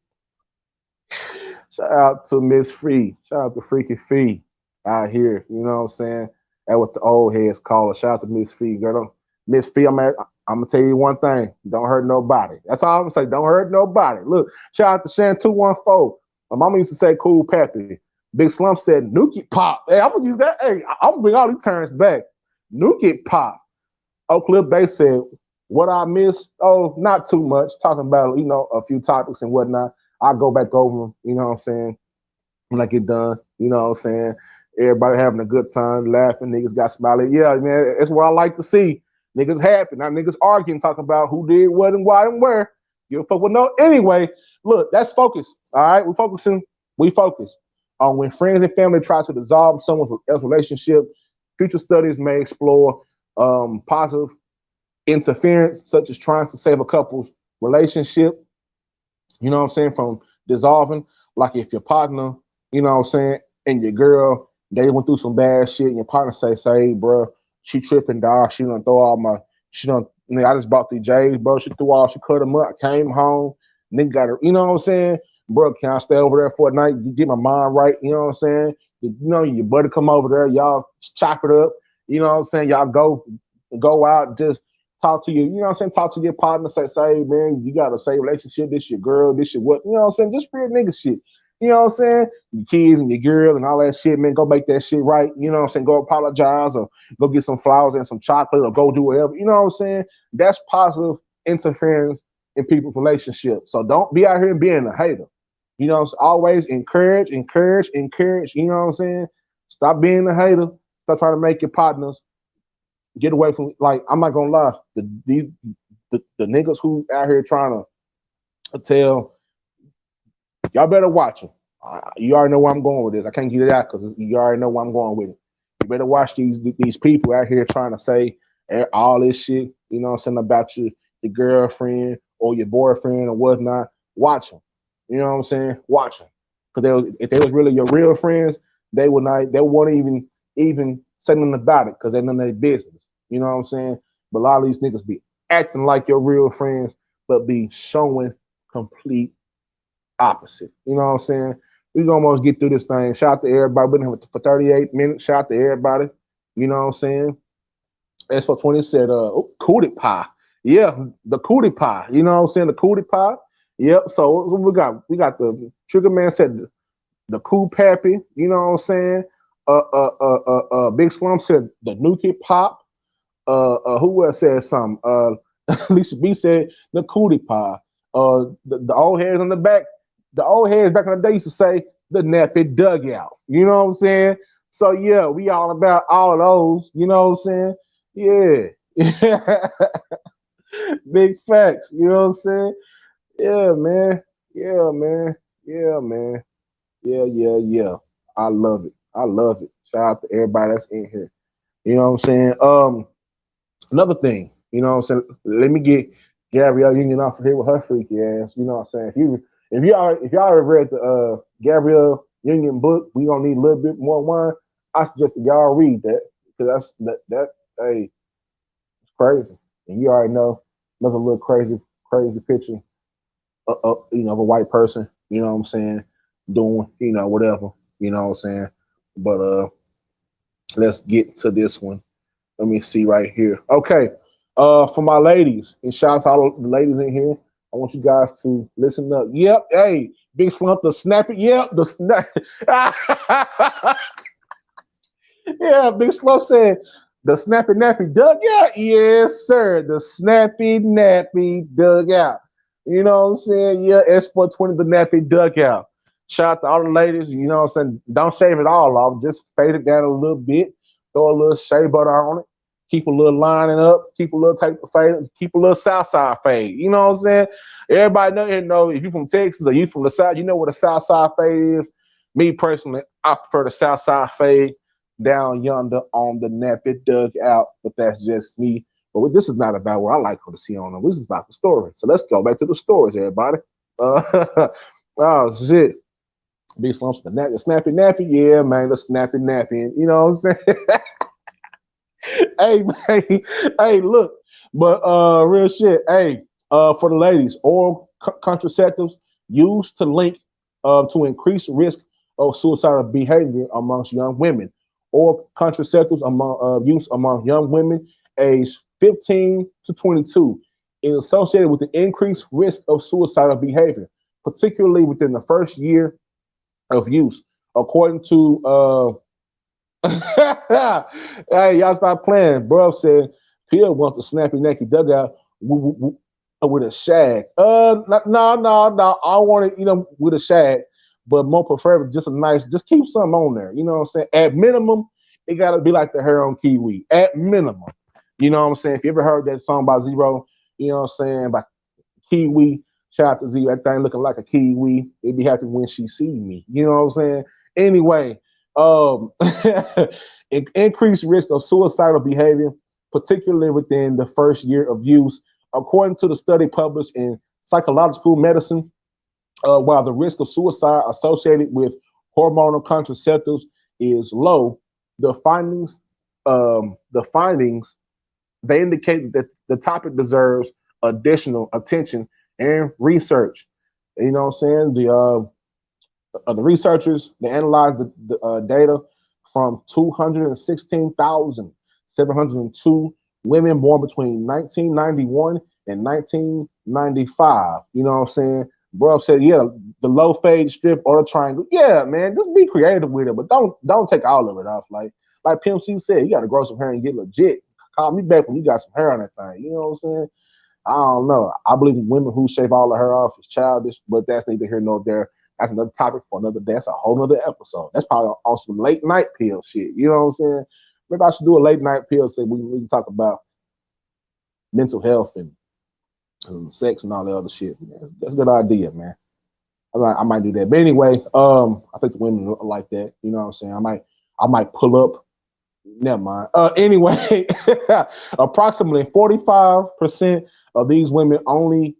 Shout out to Miss Fee. Shout out to Freaky Fee out here. You know what I'm saying? That's what the old heads call her. Shout out to Miss Fee. Girl, Miss Fee, I'm gonna tell you one thing. Don't hurt nobody. That's all I'm gonna say. Don't hurt nobody. Look, shout out to Shan214. My mama used to say cool Pappy. Big Slump said Nuki Pop. Hey, I'm gonna use that. Hey, I'm gonna bring all these terms back. Nuki Pop. Oak Cliff Bay said, what I missed? Oh, not too much. Talking about, a few topics and whatnot. I'll go back over them, you know what I'm saying, when I get done, you know what I'm saying. Everybody having a good time, laughing, niggas got smiling. Yeah, man, that's what I like to see. Niggas happy, not niggas arguing, talking about who did what and why and where. Give a fuck with no. Anyway, look, that's focus. All right, we focus on when friends and family try to dissolve someone else's relationship. Future studies may explore positive interference, such as trying to save a couple's relationship, you know what I'm saying, from dissolving. Like if your partner, you know what I'm saying, and your girl, they went through some bad shit, and your partner say, bro, she tripping, dog. She done throw all my, she done, I just bought the J's, bro. She threw all, she cut them up. I came home, nigga got her, you know what I'm saying? Bro, can I stay over there for a night, get my mind right, you know what I'm saying? Your buddy come over there, y'all chop it up, you know what I'm saying? Y'all go out, just talk to you know what I'm saying? Talk to your partner, say, man, you got a safe relationship. This your girl, this your what, you know what I'm saying? Just real nigga shit. You know what I'm saying? Your kids and your girl and all that shit, man, go make that shit right. You know what I'm saying? Go apologize or go get some flowers and some chocolate or go do whatever. You know what I'm saying? That's positive interference in people's relationships. So don't be out here being a hater. You know, always encourage. You know what I'm saying? Stop being a hater. Stop trying to make your partners get away from, like, I'm not gonna lie, the niggas who out here trying to tell y'all better watch them. You already know where I'm going with this. I can't get it out because you already know where I'm going with it. You better watch these people out here trying to say all this shit, you know what I'm saying, about your girlfriend or your boyfriend or whatnot. Watch them. You know what I'm saying? Watch them. Because if they was really your real friends, they won't even say nothing about it because they're none of their business. You know what I'm saying? But a lot of these niggas be acting like your real friends, but be showing complete opposite. You know what I'm saying? We can almost get through this thing. Shout out to everybody. Been here for 38 minutes. Shout out to everybody. You know what I'm saying? As for 20 said, cootie pie. Yeah, the cootie pie. You know what I'm saying? The cootie pie. Yep. So what we got? We got the Trigger Man said the cool pappy. You know what I'm saying? Big Slump said the Nuki pop. Who else said something? Lisa B said the cootie pie. The old heads on the back. The old heads back in the day used to say the nappy dugout. You know what I'm saying? So yeah, we all about all of those. You know what I'm saying? Yeah. Big facts. You know what I'm saying? Yeah, man. Yeah, man. Yeah, man. Yeah. I love it. I love it. Shout out to everybody that's in here. You know what I'm saying? Another thing, you know what I'm saying? Let me get Gabrielle Union off of here with her freaky ass. You know what I'm saying? If y'all ever read the Gabrielle Union book, we gonna need a little bit more wine. I suggest that y'all read that because that hey, it's crazy. And you already know another little crazy picture of a white person, you know what I'm saying, doing, whatever, you know what I'm saying. But let's get to this one. Let me see right here. Okay. For my ladies, and shout out to all the ladies in here. I want you guys to listen up. Yep. Hey, Big Slump, the snap it. Yep. The snap. Yeah, Big Slump said The Snappy Nappy dugout? Yes, sir. The Snappy Nappy dugout. You know what I'm saying? Yeah, S420, the Nappy dugout. Shout out to all the ladies. You know what I'm saying? Don't shave it all off. Just fade it down a little bit. Throw a little shea butter on it. Keep a little lining up. Keep a little type of fade. Keep a little south side fade. You know what I'm saying? Everybody know if you're from Texas or you from the South, you know what a south side fade is. Me personally, I prefer the south side fade down yonder on the nappy dugout, but that's just me. But this is not about what I like her to see on them. This is about the story. So let's go back to the stories, everybody. Oh shit. Big slumps, the snappy nappy, yeah, man, the snappy nappy. You know what I'm saying? Hey, man, hey, look, but real shit. Hey, for the ladies, oral contraceptives used to link to increase risk of suicidal behavior amongst young women. Oral contraceptives among use among young women aged 15 to 22 is associated with the increased risk of suicidal behavior, particularly within the first year of use, according to hey, y'all stop playing. Bro said Pierre wants the snappy naked dugout with a shag. No. I want it, with a shag, but more preferably just a nice, just keep something on there. You know what I'm saying? At minimum, it gotta be like the hair on Kiwi. At minimum. You know what I'm saying? If you ever heard that song by Zero, you know what I'm saying, by Kiwi, shout out to Zero, that thing looking like a Kiwi. It be happy when she see me. You know what I'm saying? Anyway, um, increased risk of suicidal behavior, particularly within the first year of use. According to the study published in Psychological Medicine, while the risk of suicide associated with hormonal contraceptives is low, the findings they indicate that the topic deserves additional attention and research. You know what I'm saying? The researchers they analyzed the data from 216,702 women born between 1991 and 1995. You know what I'm saying? Bro said, yeah, the low fade strip or the triangle. Yeah, man, just be creative with it, but don't take all of it off. Like Pimp C said, you got to grow some hair and get legit. Call me back when you got some hair on that thing. You know what I'm saying? I don't know. I believe women who shave all the hair off is childish, but that's neither here nor there. That's another topic for another day. That's a whole nother episode. That's probably also late night pill shit. You know what I'm saying? Maybe I should do a late night pill. Say we can talk about mental health and sex and all the other shit. That's a good idea, man. I might do that. But anyway, I think the women like that. You know what I'm saying? I might pull up. Never mind. Anyway, approximately 45% of these women only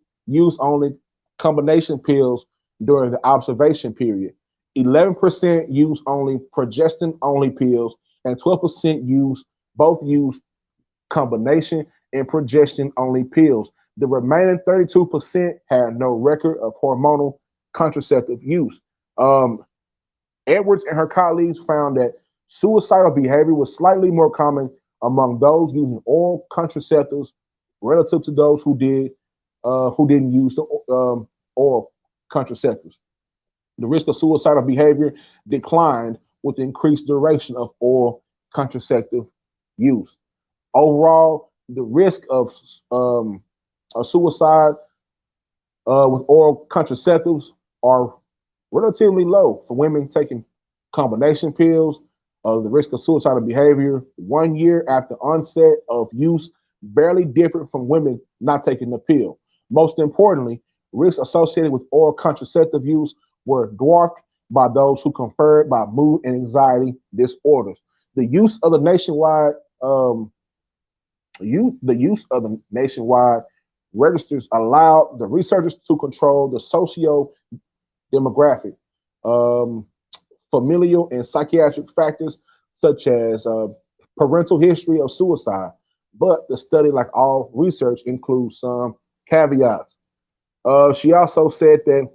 combination pills during the observation period. 11% use only progestin only pills, and 12% use combination and progestin only pills. The remaining 32% had no record of hormonal contraceptive use. Um, Edwards and her colleagues found that suicidal behavior was slightly more common among those using oral contraceptives relative to those who didn't use the oral contraceptives. The risk of suicidal behavior declined with increased duration of oral contraceptive use. Overall, the risk of suicide with oral contraceptives are relatively low for women taking combination pills. The risk of suicidal behavior 1 year after onset of use barely different from women not taking the pill. Most importantly, risks associated with oral contraceptive use were dwarfed by those who conferred by mood and anxiety disorders. The use of the nationwide the use of the nationwide registers allowed the researchers to control the socio demographic, um, familial, and psychiatric factors such as parental history of suicide. But the study, like all research, includes some caveats. She also said that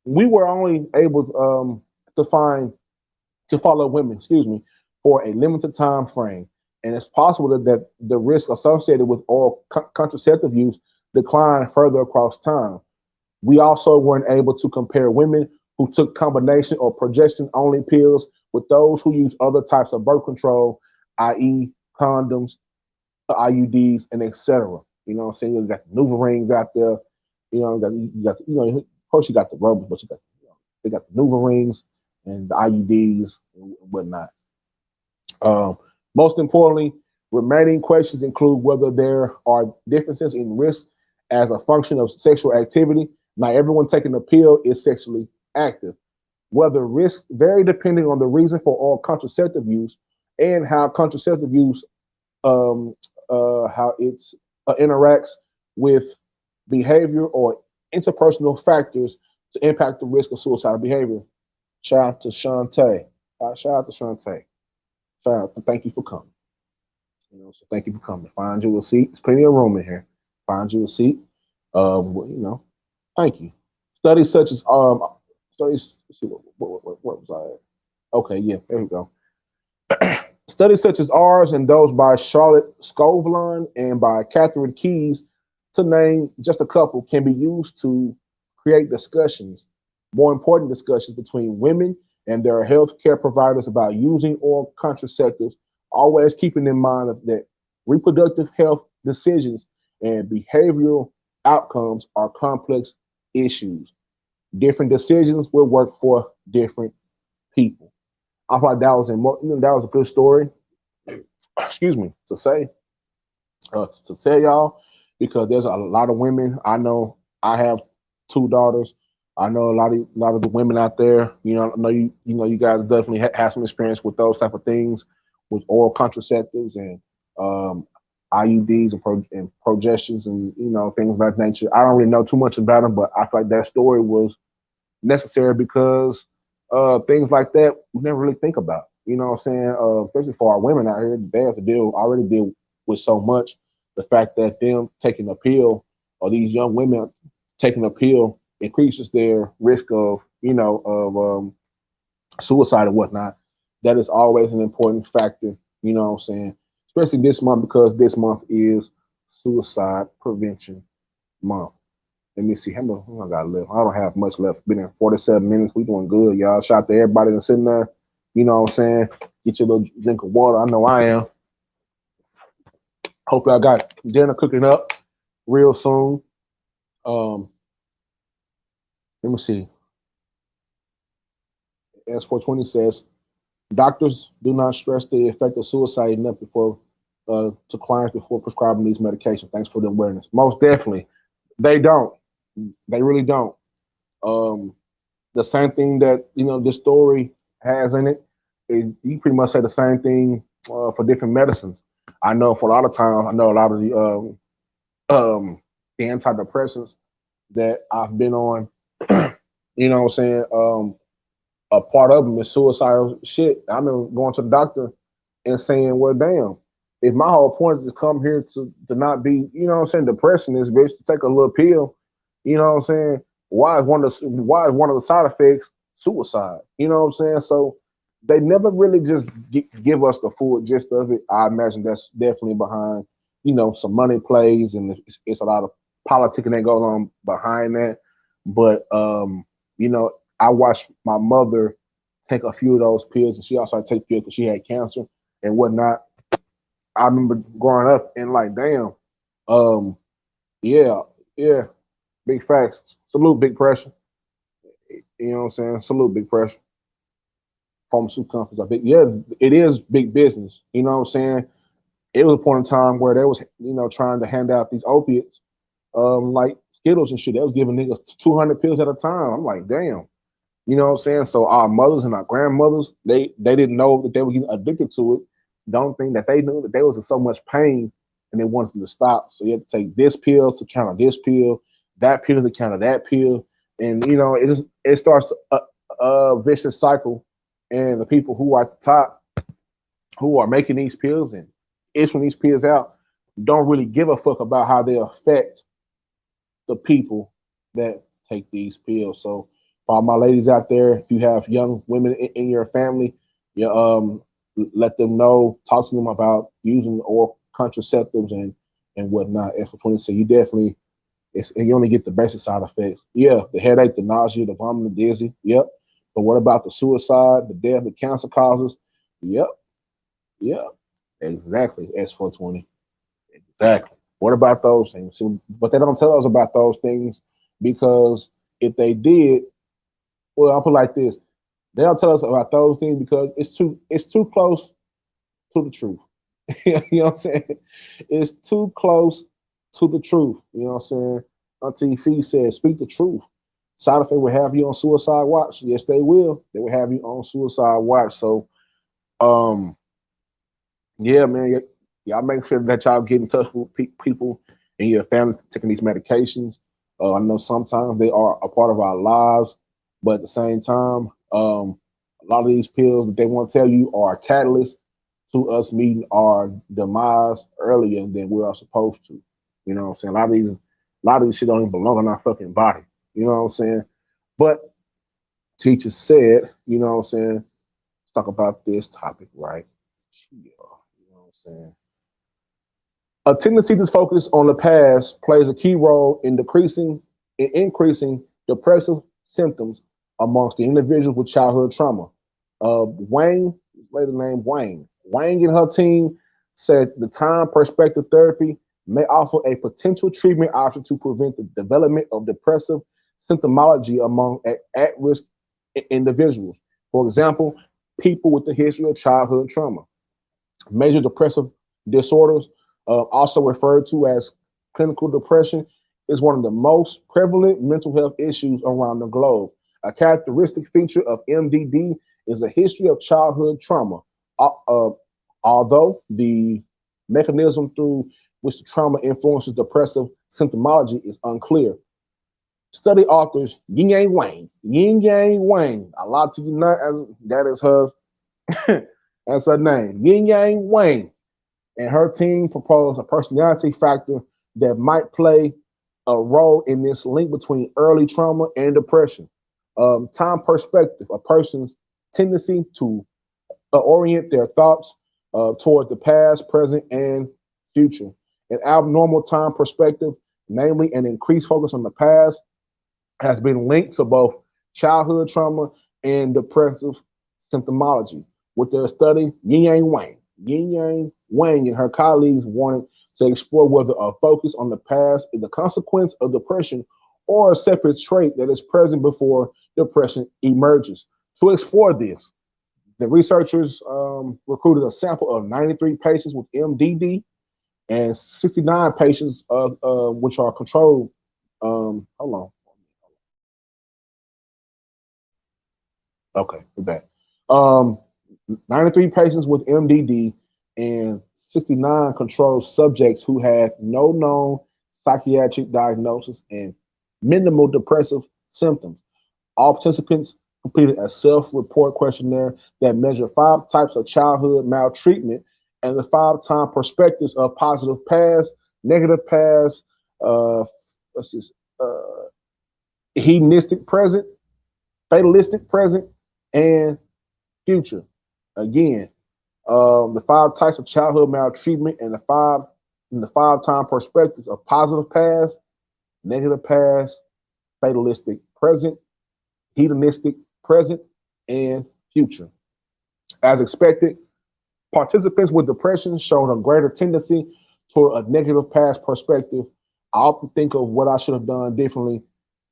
we were only able to find to follow women, excuse me, for a limited time frame, and it's possible that the risk associated with oral contraceptive use declined further across time. We also weren't able to compare women who took combination or progestin only pills with those who use other types of birth control, i.e., condoms, IUDs, and etc. You know what I'm saying? You got the Nuva rings out there. Of course you got the rubbers, but they got the Nuva rings and the IUDs and whatnot. Um, Most importantly, remaining questions include whether there are differences in risk as a function of sexual activity. Not everyone taking the pill is sexually active. Whether risks vary depending on the reason for all contraceptive use and how contraceptive use um, how it interacts with behavior or interpersonal factors to impact the risk of suicidal behavior. Shout out to Shantae. Shout out to Shantae. Shout out. Thank you for coming. So thank you for coming. Find you a seat. There's plenty of room in here. Find you a seat. Thank you. Studies such as studies. Let's see what was I at? Okay, yeah, there we go. Studies such as ours and those by Charlotte Scovelin and by Catherine Keyes, to name just a couple, can be used to create discussions, more important discussions between women and their health care providers about using oral contraceptives, always keeping in mind that reproductive health decisions and behavioral outcomes are complex issues. Different decisions will work for different people. I thought that was that was a good story. Excuse me to say y'all, because there's a lot of women I know. I have two daughters. I know a lot of the women out there. I know you guys definitely have some experience with those type of things, with oral contraceptives and IUDs and progestins and things like that nature. I don't really know too much about them, but I feel like that story was necessary because things like that we never really think about. You know what I'm saying? Especially for our women out here, they have to already deal with so much. The fact that them taking a pill, or these young women taking a pill, increases their risk of suicide and whatnot. That is always an important factor. You know what I'm saying? Especially this month, because this month is Suicide Prevention Month. Let me see how much I got left. I don't have much left. Been in 47 minutes. We doing good, y'all. Shout out to everybody that's sitting there. You know what I'm saying? Get your little drink of water. I know I am. Hope y'all got dinner cooking up real soon. Let me see. S420 says, doctors do not stress the effect of suicide enough to clients before prescribing these medications. Thanks for the awareness. Most definitely. They don't. They really don't. The same thing that this story has in it, you pretty much say the same thing for different medicines. I know for a lot of times, I know a lot of the antidepressants that I've been on, you know what I'm saying, a part of them is suicidal shit. I remember going to the doctor and saying, well, damn, if my whole point is to come here to not be, depressing this bitch, to take a little pill, you know what I'm saying? Why is one of the side effects suicide? You know what I'm saying? So they never really just give us the full gist of it. I imagine that's definitely behind, some money plays, and it's a lot of politicking that goes on behind that. But I watched my mother take a few of those pills, and she also had to take pills because she had cancer and whatnot. I remember growing up and like, damn, yeah, big facts. Salute Big Pressure. You know what I'm saying? Salute Big Pressure. Pharmaceutical companies are big. Yeah, it is big business. You know what I'm saying? It was a point in time where they was, trying to hand out these opiates, like Skittles and shit. They was giving niggas 200 pills at a time. I'm like, damn. You know what I'm saying? So our mothers and our grandmothers, they didn't know that they were getting addicted to it. Don't think that they knew that there was in so much pain and they wanted them to stop. So you had to take this pill to counter this pill, that pill to counter that pill. And it starts a vicious cycle. And the people who are at the top, who are making these pills and issuing these pills out, don't really give a fuck about how they affect the people that take these pills. So for all my ladies out there, if you have young women in your family, let them know, talk to them about using oral contraceptives and whatnot. And for 20, so you definitely, you only get the basic side effects. Yeah, the headache, the nausea, the vomiting, the dizzy. Yep. But what about the suicide, the death, the cancer causes? Yep. Exactly. S420. Exactly. What about those things? See, but they don't tell us about those things because if they did, well, I'll put it like this: they don't tell us about those things because it's too close to the truth. You know what I'm saying? It's too close to the truth. You know what I'm saying? Auntie Fee said, "Speak the truth." Side effect will have you on suicide watch. Yes, they will. They will have you on suicide watch. So, um, yeah, man, y'all make sure that y'all get in touch with people in your family taking these medications. I know sometimes they are a part of our lives, but at the same time, a lot of these pills that they want to tell you are catalysts to us meeting our demise earlier than we are supposed to. You know what I'm saying? A lot of these shit don't even belong in our fucking body. You know what I'm saying? But teacher said, you know what I'm saying? Let's talk about this topic, right? Yeah, you know what I'm saying? A tendency to focus on the past plays a key role in increasing depressive symptoms amongst the individuals with childhood trauma. Wang, later named Wang and her team said the time perspective therapy may offer a potential treatment option to prevent the development of depressive symptomology among at-risk individuals. For example, people with a history of childhood trauma. Major depressive disorders, also referred to as clinical depression, is one of the most prevalent mental health issues around the globe. A characteristic feature of MDD is a history of childhood trauma. Uh, uh, Although the mechanism through which the trauma influences depressive symptomology is unclear. Study authors Yin Yang Wang, a lot to you not as that is her that's her name, Yin Yang Wang, and her team proposed a personality factor that might play a role in this link between early trauma and depression. Time perspective, a person's tendency to orient their thoughts toward the past, present, and future. An abnormal time perspective, namely an increased focus on the past, has been linked to both childhood trauma and depressive symptomology. With their study, Yin Yang Wang and her colleagues wanted to explore whether a focus on the past is the consequence of depression or a separate trait that is present before depression emerges. To explore this, the researchers recruited a sample of 93 patients with MDD and 69 patients which are controlled. Hold on. Okay, with that. Um, 93 patients with MDD and 69 control subjects who had no known psychiatric diagnosis and minimal depressive symptoms. All participants completed a self-report questionnaire that measured 5 types of childhood maltreatment and the 5 time perspectives of positive past, negative past, uh, what's this, hedonistic present, fatalistic present, and future. Again, the 5 types of childhood maltreatment and the 5 time perspectives of positive past, negative past, fatalistic present, hedonistic present, and future. As expected, participants with depression showed a greater tendency toward a negative past perspective. I often think of what I should have done differently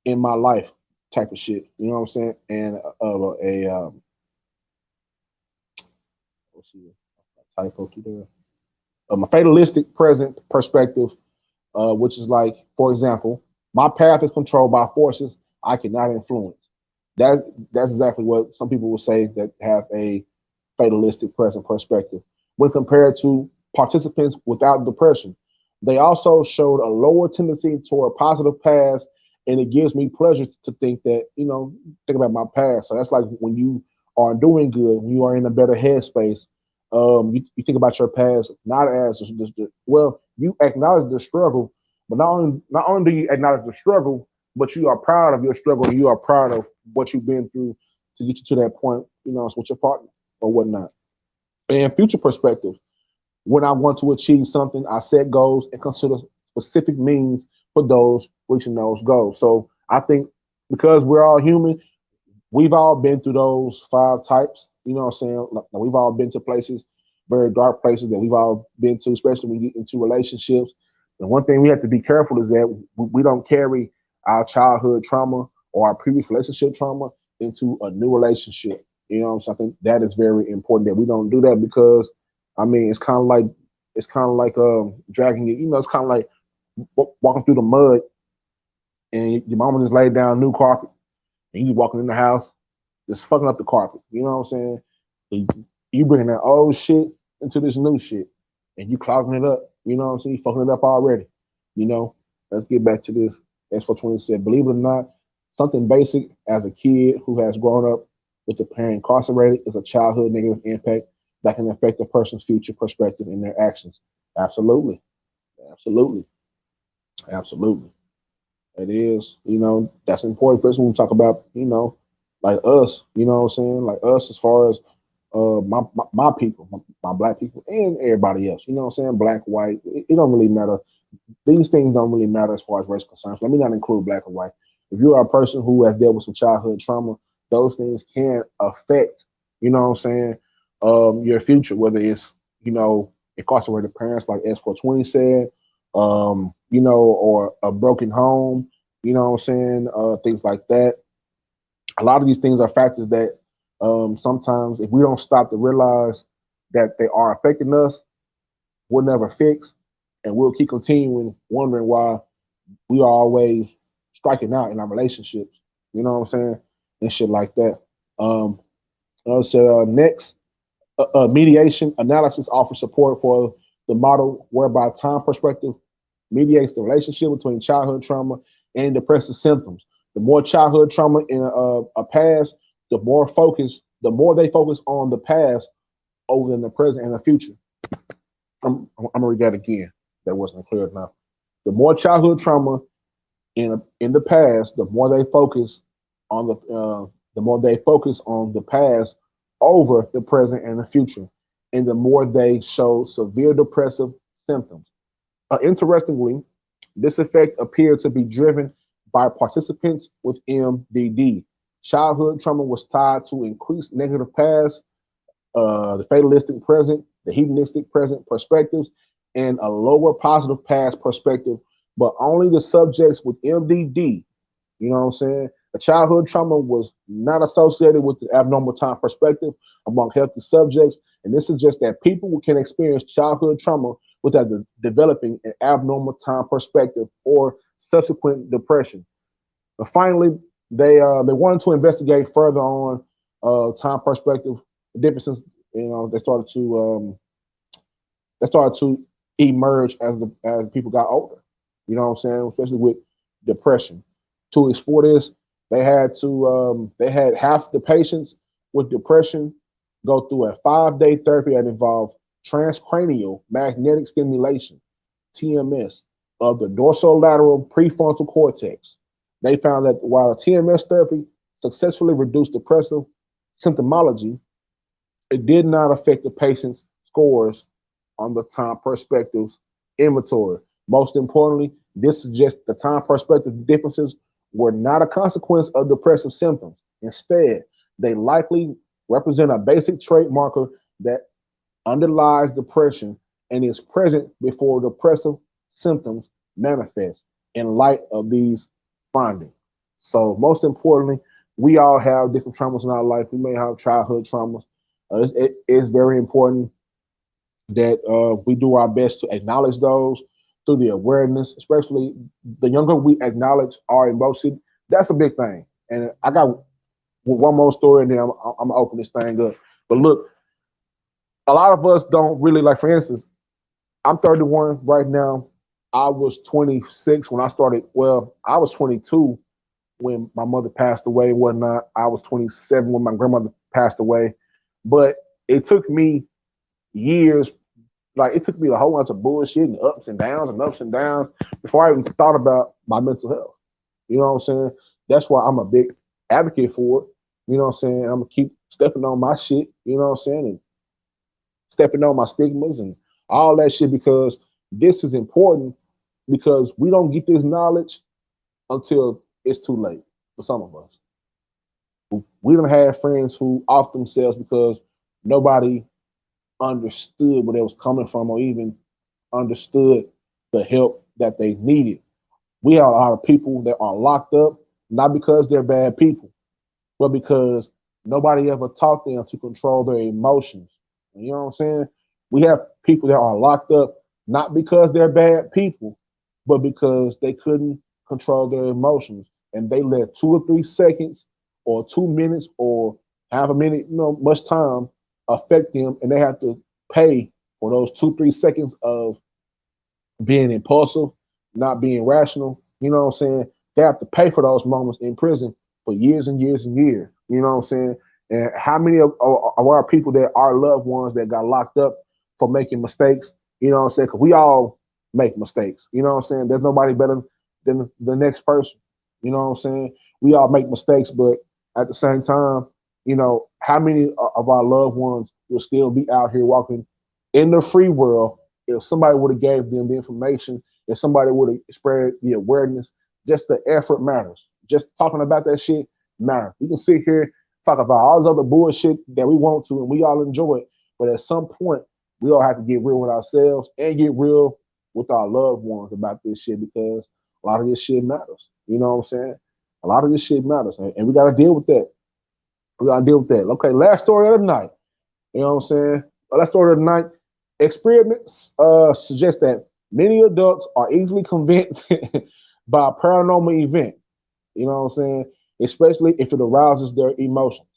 in my life, type of shit. You know what I'm saying? And let's see, a typo through there. A fatalistic present perspective, which is like, for example, my path is controlled by forces I cannot influence. That's exactly what some people will say that have a fatalistic present perspective. When compared to participants without depression, they also showed a lower tendency toward positive past, and it gives me pleasure to think that, think about my past. So that's like when you are doing good, when you are in a better headspace, you think about your past not as well, you acknowledge the struggle, but not only do you acknowledge the struggle, but you are proud of your struggle and you are proud of what you've been through to get you to that point, with your partner or whatnot. And future perspective, when I want to achieve something, I set goals and consider specific means for those reaching those goals. So I think because we're all human, we've all been through those 5 types. You know what I'm saying? Like, we've all been to places very dark places that we've all been to, especially when you get into relationships. And one thing we have to be careful is that we don't carry our childhood trauma or our previous relationship trauma into a new relationship. You know, so I think that is very important that we don't do that because, I mean, it's kind of like dragging it. You know, it's kind of like walking through the mud and your mama just laid down new carpet and you walking in the house just fucking up the carpet. You know what I'm saying? You bringing that old shit into this new shit and you clogging it up. You know what I'm saying? You fucking it up already. You know, let's get back to this. S420 said, believe it or not, something basic as a kid who has grown up with a parent incarcerated is a childhood negative impact that can affect a person's future perspective and their actions. Absolutely. Absolutely. Absolutely. It is, you know, that's important, especially when we talk about, you know, like us, you know what I'm saying? Like us as far as my people, my black people and everybody else, you know what I'm saying? Black, white, it don't really matter. These things don't really matter as far as race concerns. Let me not include black or white. If you are a person who has dealt with some childhood trauma, those things can affect, you know what I'm saying, your future, whether it's, you know, incarcerated parents like S420 said, you know, or a broken home, you know what I'm saying, things like that. A lot of these things are factors that sometimes if we don't stop to realize that they are affecting us, we'll never fix, and we'll keep continuing wondering why we are always striking out in our relationships. You know what I'm saying? And shit like that. Um, so next, mediation analysis offers support for the model whereby time perspective mediates the relationship between childhood trauma and depressive symptoms. The more childhood trauma in a past, the more they focus on the past over than the present and the future. I'm gonna read that again. That wasn't clear enough. The more childhood trauma in the past, the more they focus on the past over the present and the future, and the more they show severe depressive symptoms. Interestingly, this effect appeared to be driven by participants with MDD. Childhood trauma was tied to increased negative past, the fatalistic present, the hedonistic present perspectives, and a lower positive past perspective. But only the subjects with MDD, you know what I'm saying? The childhood trauma was not associated with the abnormal time perspective among healthy subjects. And this suggests that people can experience childhood trauma without developing an abnormal time perspective or subsequent depression. But finally, they wanted to investigate further on time perspective differences. You know, they started to emerge as people got older. You know what I'm saying? Especially with depression. To explore this, they had half the patients with depression go through a 5-day therapy that involved transcranial magnetic stimulation (TMS) of the dorsolateral prefrontal cortex. They found that while the TMS therapy successfully reduced depressive symptomology, it did not affect the patient's scores on the time perspectives inventory. Most importantly, this suggests the time perspective differences were not a consequence of depressive symptoms. Instead, they likely represent a basic trait marker that underlies depression and is present before depressive symptoms manifest in light of these findings. So, most importantly, we all have different traumas in our life. We may have childhood traumas. It is very important that we do our best to acknowledge those through the awareness, especially the younger we acknowledge our emotion. That's a big thing. And I got one more story, and then I'm gonna open this thing up. But look, a lot of us don't really like. For instance, I'm 31 right now. I was 26 when I started. Well, I was 22 when my mother passed away and whatnot. I was 27 when my grandmother passed away. But it took me years, like it took me a whole bunch of bullshit and ups and downs before I even thought about my mental health. You know what I'm saying? That's why I'm a big advocate for it. You know what I'm saying? I'm gonna keep stepping on my shit, you know what I'm saying? And stepping on my stigmas and all that shit because this is important because we don't get this knowledge until it's too late for some of us. We don't have friends who off themselves because nobody understood where they was coming from or even understood the help that they needed. We have a lot of people that are locked up, not because they're bad people, but because nobody ever taught them to control their emotions. You know what I'm saying? We have people that are locked up not because they're bad people, but because they couldn't control their emotions. And they let 2 or 3 seconds or 2 minutes or half a minute, much time affect them. And they have to pay for those 2, 3 seconds of being impulsive, not being rational. You know what I'm saying? They have to pay for those moments in prison for years and years and years. You know what I'm saying? And how many of our people that are loved ones that got locked up for making mistakes? You know what I'm saying? Because we all make mistakes. You know what I'm saying? There's nobody better than the next person. You know what I'm saying? We all make mistakes, but at the same time, how many of our loved ones will still be out here walking in the free world if somebody would have gave them the information, if somebody would have spread the awareness, just the effort matters. Just talking about that shit matters. We can sit here talk about all this other bullshit that we want to and we all enjoy it, but at some point we all have to get real with ourselves and get real with our loved ones about this shit because a lot of this shit matters. You know what I'm saying? A lot of this shit matters, and we got to deal with that. We got to deal with that. Okay, last story of the night. You know what I'm saying? Last story of the night. Experiments suggest that many adults are easily convinced by a paranormal event. You know what I'm saying? Especially if it arouses their emotions.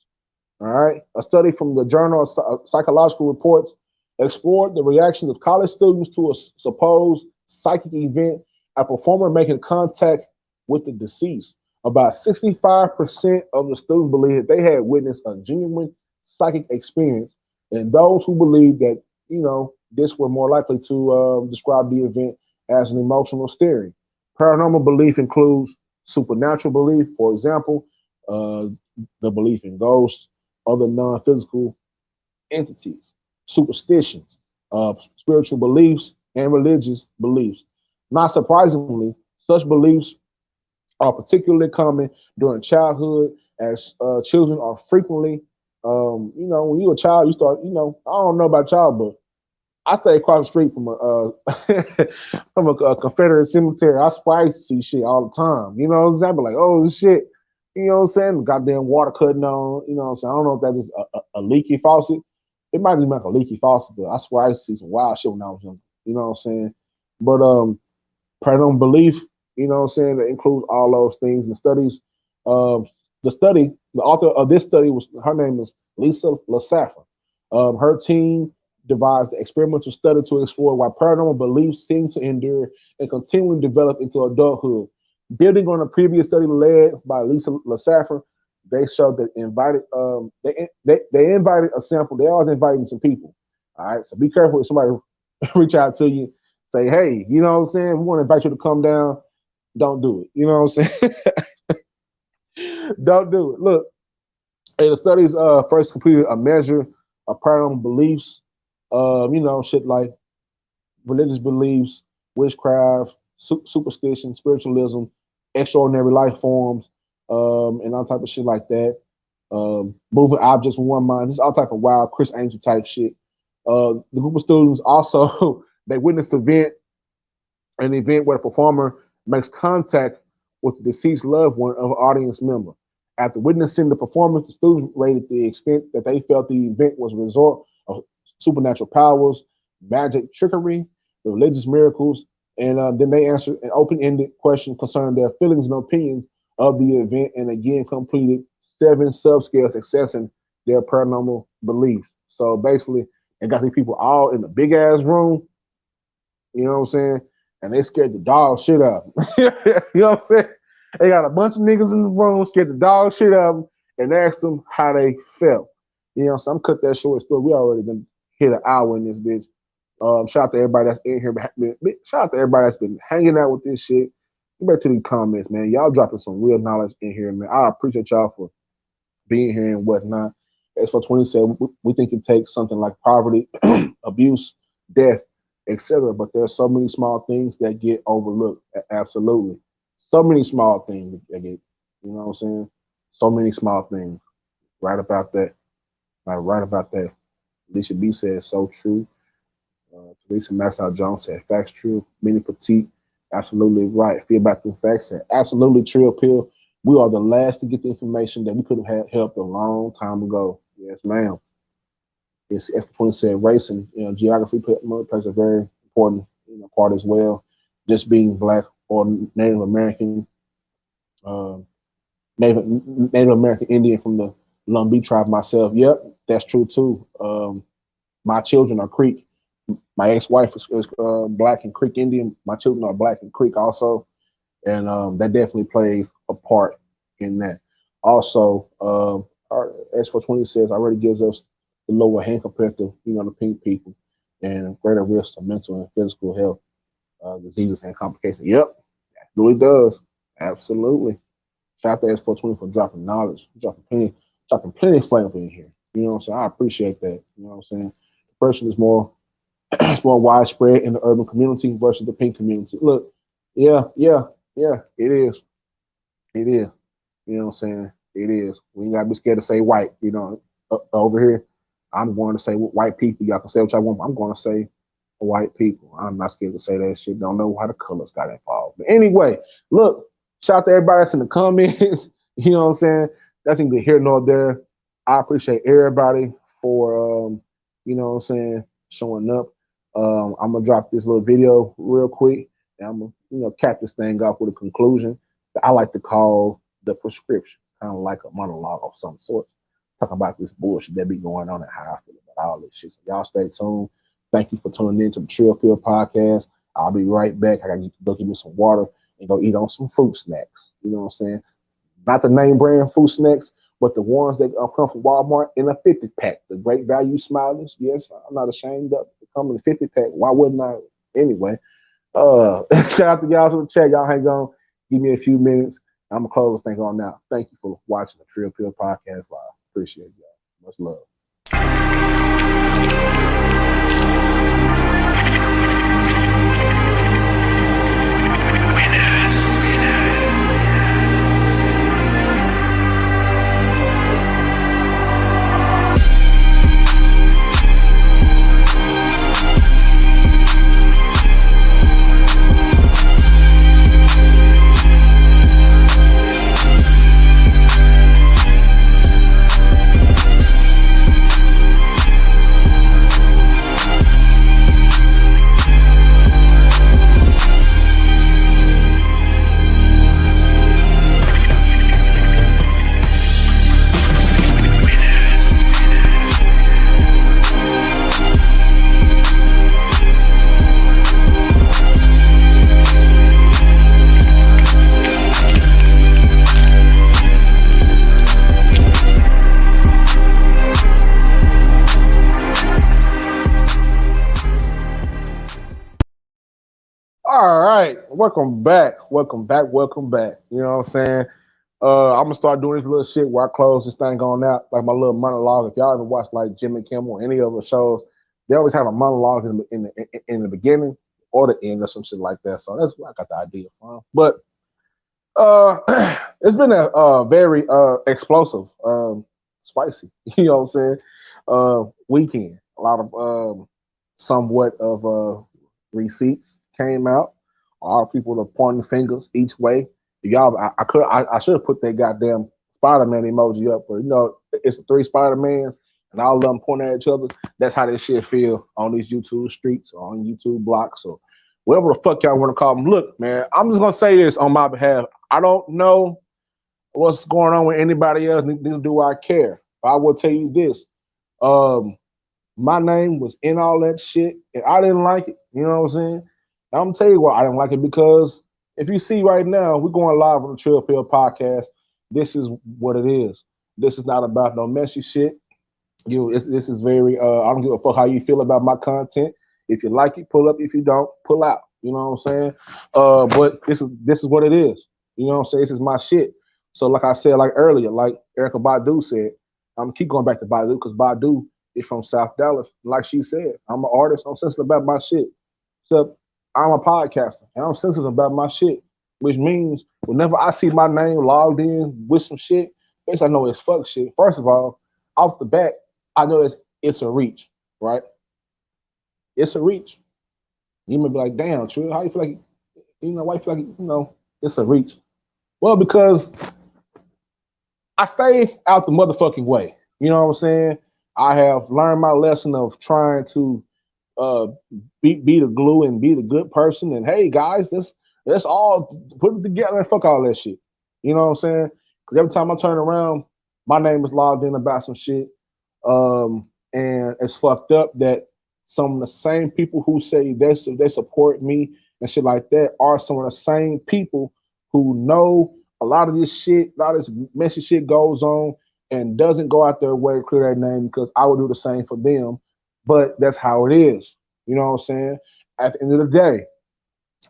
All right. A study from the Journal of Psychological Reports explored the reactions of college students to a supposed psychic event, a performer making contact with the deceased. About 65% of the students believed that they had witnessed a genuine psychic experience, and those who believed that, this were more likely to describe the event as an emotional stirring. Paranormal belief includes supernatural belief, for example, uh, the belief in ghosts, other non physical entities, superstitions, spiritual beliefs, and religious beliefs. Not surprisingly, such beliefs are particularly common during childhood, as children are frequently, when you're a child, you start, I don't know about child, but I stay across the street from from a Confederate cemetery. I spice see shit all the time. You know what I'm saying? I be like, oh shit. You know what I'm saying? Goddamn water cutting on. You know what I'm saying? I don't know if that is a leaky faucet. It might just be like a leaky faucet, but I swear I used to see some wild shit when I was young. You know what I'm saying? But paranormal belief, you know what I'm saying, that includes all those things and studies. Um, the author of this study her name is Lisa Lasaffer. Her team devised the experimental study to explore why paranormal beliefs seem to endure and continually develop into adulthood. Building on a previous study led by Lisa Lasaffer, they showed that they invited a sample. They always inviting some people. All right, so be careful if somebody reach out to you, say, hey, you know what I'm saying? We want to invite you to come down. Don't do it. You know what I'm saying? Don't do it. Look, hey, the studies first completed a measure of paranormal beliefs, shit like religious beliefs, witchcraft, superstition, spiritualism, extraordinary life forms, and all type of shit like that. Moving objects with one mind. This is all type of wild Chris Angel type shit. The group of students also they witnessed an event where the performer makes contact with the deceased loved one of an audience member. After witnessing the performance, the students rated the extent that they felt the event was a result of supernatural powers, magic, trickery, the religious miracles, and then they answered an open-ended question concerning their feelings and opinions of the event, and again completed 7 subscales assessing their paranormal beliefs. So basically, they got these people all in a big ass room. You know what I'm saying? And they scared the dog shit out of them. You know what I'm saying? They got a bunch of niggas in the room, scared the dog shit out of them, and asked them how they felt. You know, so I'm cut that short story. We already been hit an hour in this bitch. Shout out to everybody that's in here. Shout out to everybody that's been hanging out with this shit. Get back to the comments, man. Y'all dropping some real knowledge in here, man. I appreciate y'all for being here and whatnot. As for 27, we think it takes something like poverty, abuse, death, etc. But there's so many small things that get overlooked. Absolutely. So many small things that get, you know what I'm saying? So many small things. Right about that. Right about that. Alicia B said so true. Teresa Maxwell Jones said facts true. Minnie Petite, absolutely right. Feedback through facts said absolutely Trill Pill. We are the last to get the information that we could have had helped a long time ago. Yes, ma'am. It's F20 said racing, geography plays a very important part as well. Just being black or Native American, uh, Native American Indian from the Lumbee tribe myself. Yep, that's true too. My children are Creek. My ex-wife is Black and Creek Indian. My children are Black and Creek also, and that definitely plays a part in that. Also, our S420 says already gives us the lower hand compared to the pink people, and greater risk of mental and physical health diseases and complications. Yep, it really does. Absolutely. Shout out to S420 for dropping knowledge, dropping plenty of flavor in here. You know what I'm saying? I appreciate that. You know what I'm saying? Depression is more it's more widespread in the urban community versus the pink community. Look, yeah, it is. It is. You know what I'm saying? It is. We ain't gotta be scared to say white. Over here, I'm going to say white people. Y'all can say what y'all want. I'm going to say white people. I'm not scared to say that shit. Don't know how the colors got involved. But anyway, look, shout out to everybody that's in the comments. You know what I'm saying? That's neither here nor there. I appreciate everybody for you know what I'm saying, showing up. I'm gonna drop this little video real quick, and I'm gonna cap this thing off with a conclusion that I like to call the prescription, kind of like a monologue of some sorts, talking about this bullshit that be going on and how I feel about all this shit. So y'all stay tuned. Thank you for tuning in to the Trill Pill podcast. I'll be right back. I gotta go get me some water and go eat on some fruit snacks. You know what I'm saying? Not the name brand fruit snacks, but the ones that come from Walmart in a 50 pack. The Great Value Smileys. Yes, I'm not ashamed of it. Come in a 50 pack. Why wouldn't I? Anyway, shout out to y'all for the chat. Y'all hang on. Give me a few minutes. I'm gonna close this thing on now. Thank you for watching the Trill Pill podcast live. Appreciate y'all. Much love. All right, welcome back. Welcome back. You know what I'm saying? I'm gonna start doing this little shit where I close this thing on out, like my little monologue. If y'all ever watch like Jimmy Kimmel or any other shows, they always have a monologue in the beginning or the end or some shit like that. So that's where I got the idea from. But it's been a very explosive, spicy, you know what I'm saying, weekend. A lot of somewhat of receipts came out. All people are pointing fingers each way. Y'all, I should have put that goddamn Spider-Man emoji up, but it's the three Spider-Mans and all of them pointing at each other. That's how this shit feel on these YouTube streets or on YouTube blocks or whatever the fuck y'all want to call them. Look, man, I'm just gonna say this on my behalf. I don't know what's going on with anybody else, neither do I care. But I will tell you this. My name was in all that shit, and I didn't like it. You know what I'm saying? I'm gonna tell you why I didn't like it, because if you see right now, we're going live on the Trill Pill podcast. This is what it is. This is not about no messy shit. This is very. I don't give a fuck how you feel about my content. If you like it, pull up. If you don't, pull out. You know what I'm saying? But this is what it is. You know what I'm saying? This is my shit. So like I said, like earlier, like Erykah Badu said, I'm gonna keep going back to Badu because Badu is from South Dallas. Like she said, I'm an artist. I'm sensitive about my shit. So I'm a podcaster and I'm sensitive about my shit, which means whenever I see my name logged in with some shit, basically I know it's fuck shit. First of all, off the bat, I know it's a reach. right? It's a reach. You may be like, damn, Trill, how you feel like, why you feel like, it's a reach? Well, because I stay out the motherfucking way. You know what I'm saying? I have learned my lesson of trying to uh, be the glue and be the good person. And hey, guys, let's all put it together and fuck all that shit. You know what I'm saying? Because every time I turn around, my name is logged in about some shit. And it's fucked up that some of the same people who say they support me and shit like that are some of the same people who know a lot of this shit, a lot of this messy shit goes on and doesn't go out their way to clear their name because I would do the same for them. But that's how it is. You know what I'm saying? At the end of the day,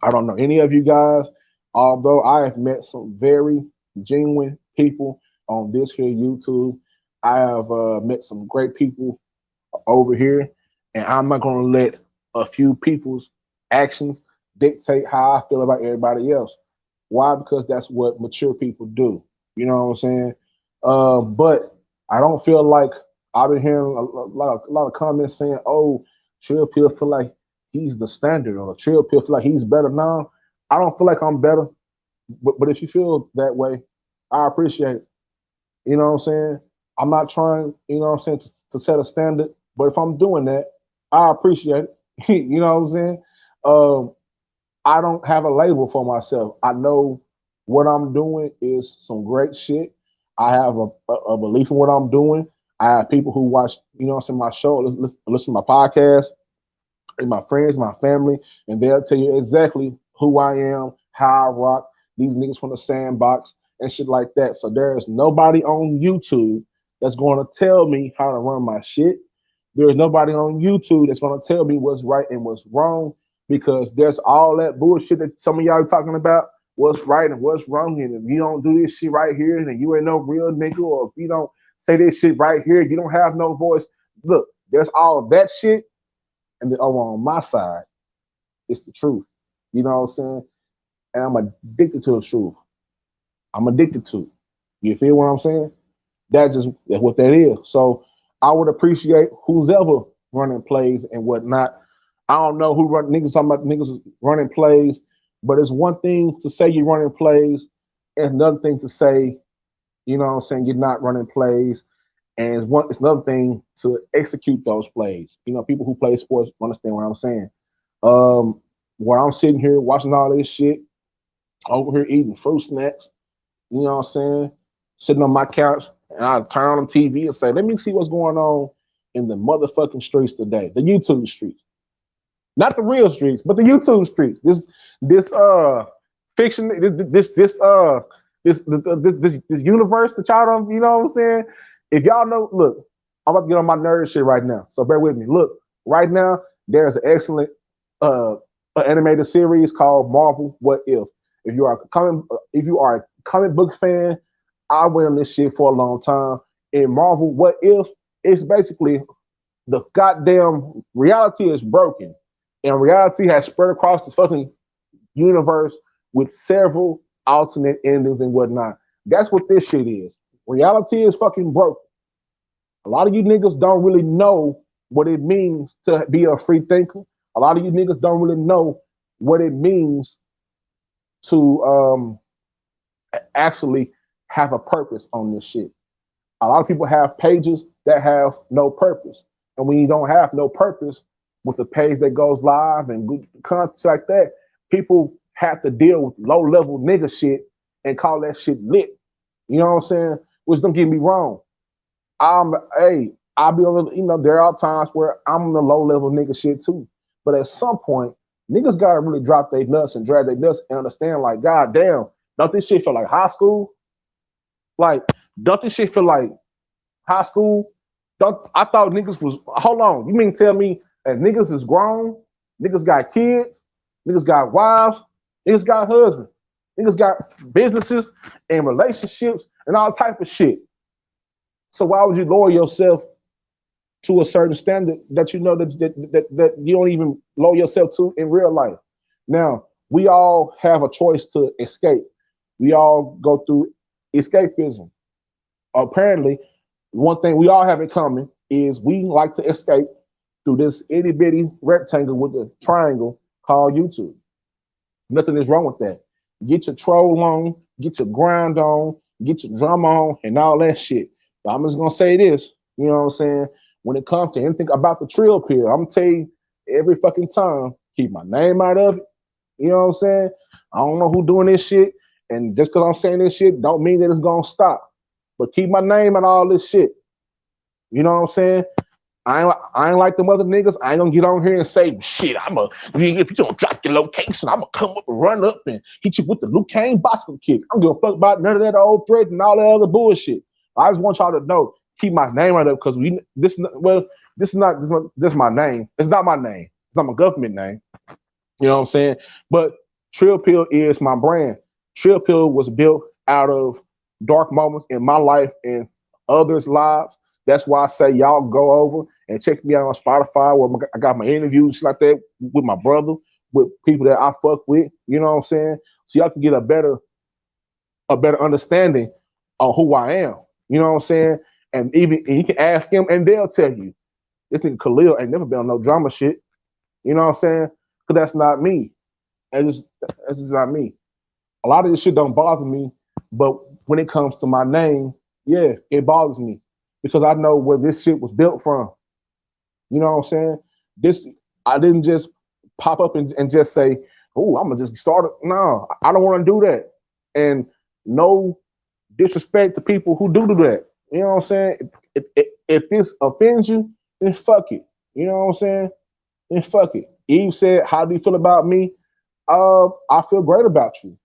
I don't know any of you guys, although I have met some very genuine people on this here YouTube. I have met some great people over here, and I'm not going to let a few people's actions dictate how I feel about everybody else. Why? Because that's what mature people do. You know what I'm saying? But I don't feel like I've been hearing a lot of comments saying, "Oh, Trill Pill feel like he's the standard," or Trill Pill feel like he's better now. I don't feel like I'm better, but if you feel that way, I appreciate it. You know what I'm saying? I'm not trying, you know what I'm saying, to set a standard, but if I'm doing that, I appreciate it. You know what I'm saying? Um, I don't have a label for myself. I know what I'm doing is some great shit. I have a belief in what I'm doing. I have people who watch, you know, what I'm saying, my show, listen to my podcast, and my friends, my family, and they'll tell you exactly who I am, how I rock, these niggas from the sandbox, and shit like that. So there's nobody on YouTube that's going to tell me how to run my shit. There's nobody on YouTube that's going to tell me what's right and what's wrong because there's all that bullshit that some of y'all are talking about. What's right and what's wrong, and if you don't do this shit right here, then you ain't no real nigga. Or if you don't say this shit right here, you don't have no voice. Look, there's all of that shit, and then over on my side, it's the truth. You know what I'm saying? And I'm addicted to the truth. I'm addicted to it. You feel what I'm saying? That's what that is. So I would appreciate who's ever running plays and whatnot. I don't know who run niggas talking about niggas running plays, but it's one thing to say you're running plays, and another thing to say, you know what I'm saying, you're not running plays. And it's another thing to execute those plays. You know, people who play sports understand what I'm saying. Um, where I'm sitting here watching all this shit, over here eating fruit snacks, you know what I'm saying? Sitting on my couch, and I turn on the TV and say, let me see what's going on in the motherfucking streets today, the YouTube streets. Not the real streets, but the YouTube streets. This fiction, this universe that y'all don't, you know what I'm saying? If y'all know, look, I'm about to get on my nerd shit right now, so bear with me. Look, right now there's an excellent uh animated series called Marvel What If. If you are a comic book fan, I went on this shit for a long time. In Marvel What If, it's basically the goddamn reality is broken, and reality has spread across the fucking universe with several alternate endings and whatnot. That's what this shit is. Reality is fucking broken. A lot of you niggas don't really know what it means to be a free thinker. A lot of you niggas don't really know what it means to actually have a purpose on this shit. A lot of people have pages that have no purpose. And when you don't have no purpose with a page that goes live and good content like that, people have to deal with low level nigga shit and call that shit lit. You know what I'm saying? Which don't get me wrong. I'll be on, there are times where I'm on the low level nigga shit too. But at some point, niggas gotta really drop their nuts and drag their nuts and understand, like, god damn, don't this shit feel like high school? Like, don't this shit feel like high school? Don't I thought niggas was hold on. You mean tell me that niggas is grown, niggas got kids, niggas got wives, niggas got husbands, niggas got businesses and relationships and all type of shit. So why would you lower yourself to a certain standard that you know that you don't even lower yourself to in real life? Now, we all have a choice to escape. We all go through escapism. Apparently, one thing we all have in common is we like to escape through this itty bitty rectangle with a triangle called YouTube. Nothing is wrong with that. Get your troll on, get your grind on, get your drama on, and all that shit. But I'm just gonna say this, you know what I'm saying? When it comes to anything about the trill pill, I'm gonna tell you every fucking time, keep my name out of it. You know what I'm saying? I don't know who doing this shit, and just because I'm saying this shit, don't mean that it's gonna stop. But keep my name out of all this shit. You know what I'm saying? I ain't like them other niggas. I ain't gonna get on here and say shit. If you don't drop your location, I'm gonna come up and run up and hit you with the Luke Kane bicycle kick. I'm gonna fuck about none of that old threat and all that other bullshit. I just want y'all to know, keep my name right up because this is my name. It's not my name. It's not my government name. You know what I'm saying? But Trill Pill is my brand. Trill Pill was built out of dark moments in my life and others' lives. That's why I say y'all go over and check me out on Spotify where I got my interviews like that with my brother, with people that I fuck with. You know what I'm saying? So y'all can get a better understanding on who I am. You know what I'm saying? And you can ask them and they'll tell you. This nigga Khalil ain't never been on no drama shit. You know what I'm saying? Because that's not me. That's just not me. A lot of this shit don't bother me, but when it comes to my name, yeah, it bothers me because I know where this shit was built from. You know what I'm saying? I didn't just pop up and just say, "Oh, I'm gonna just start it." No, I don't want to do that. And no disrespect to people who do that. You know what I'm saying? If this offends you, then fuck it. You know what I'm saying? Then fuck it. Eve said, "How do you feel about me?" I feel great about you.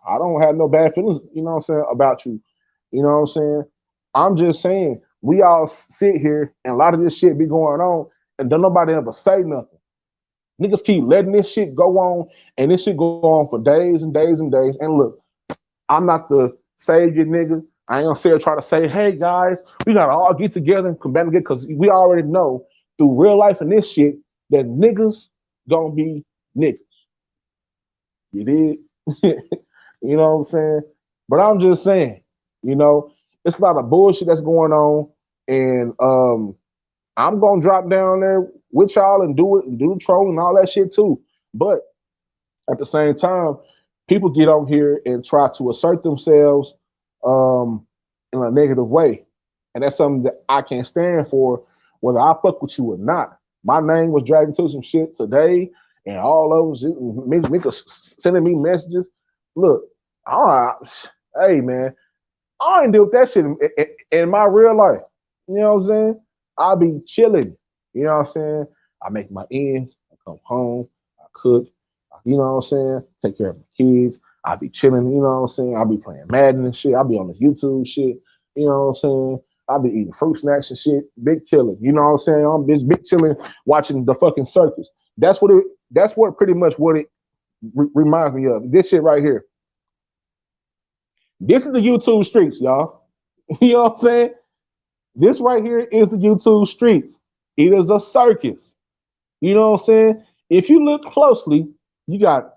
I don't have no bad feelings, you know what I'm saying, about you. You know what I'm saying? I'm just saying, we all sit here and a lot of this shit be going on and don't nobody ever say nothing. Niggas keep letting this shit go on and this shit go on for days and days and days. And look, I'm not the savior nigga. I ain't gonna say try to say, hey guys, we gotta all get together and combat together because we already know through real life and this shit that niggas gonna be niggas. You did? You know what I'm saying? But I'm just saying, you know, it's a lot of bullshit that's going on. And I'm gonna drop down there with y'all and do it and do the troll and all that shit too. But at the same time, people get on here and try to assert themselves in a negative way. And that's something that I can't stand for, whether I fuck with you or not. My name was dragged into some shit today, and all of them sending me messages. Look, hey man, I ain't deal with that shit in my real life. You know what I'm saying? I be chilling. You know what I'm saying? I make my ends. I come home. I cook. You know what I'm saying? Take care of my kids. I be chilling. You know what I'm saying? I be playing Madden and shit. I be on this YouTube shit. You know what I'm saying? I be eating fruit snacks and shit. Big chilling. You know what I'm saying? I'm just big chilling, watching the fucking circus. That's what pretty much what it reminds me of. This shit right here. This is the YouTube streets, y'all. You know what I'm saying? This right here is the YouTube streets. It is a circus. You know what I'm saying? If you look closely, you got,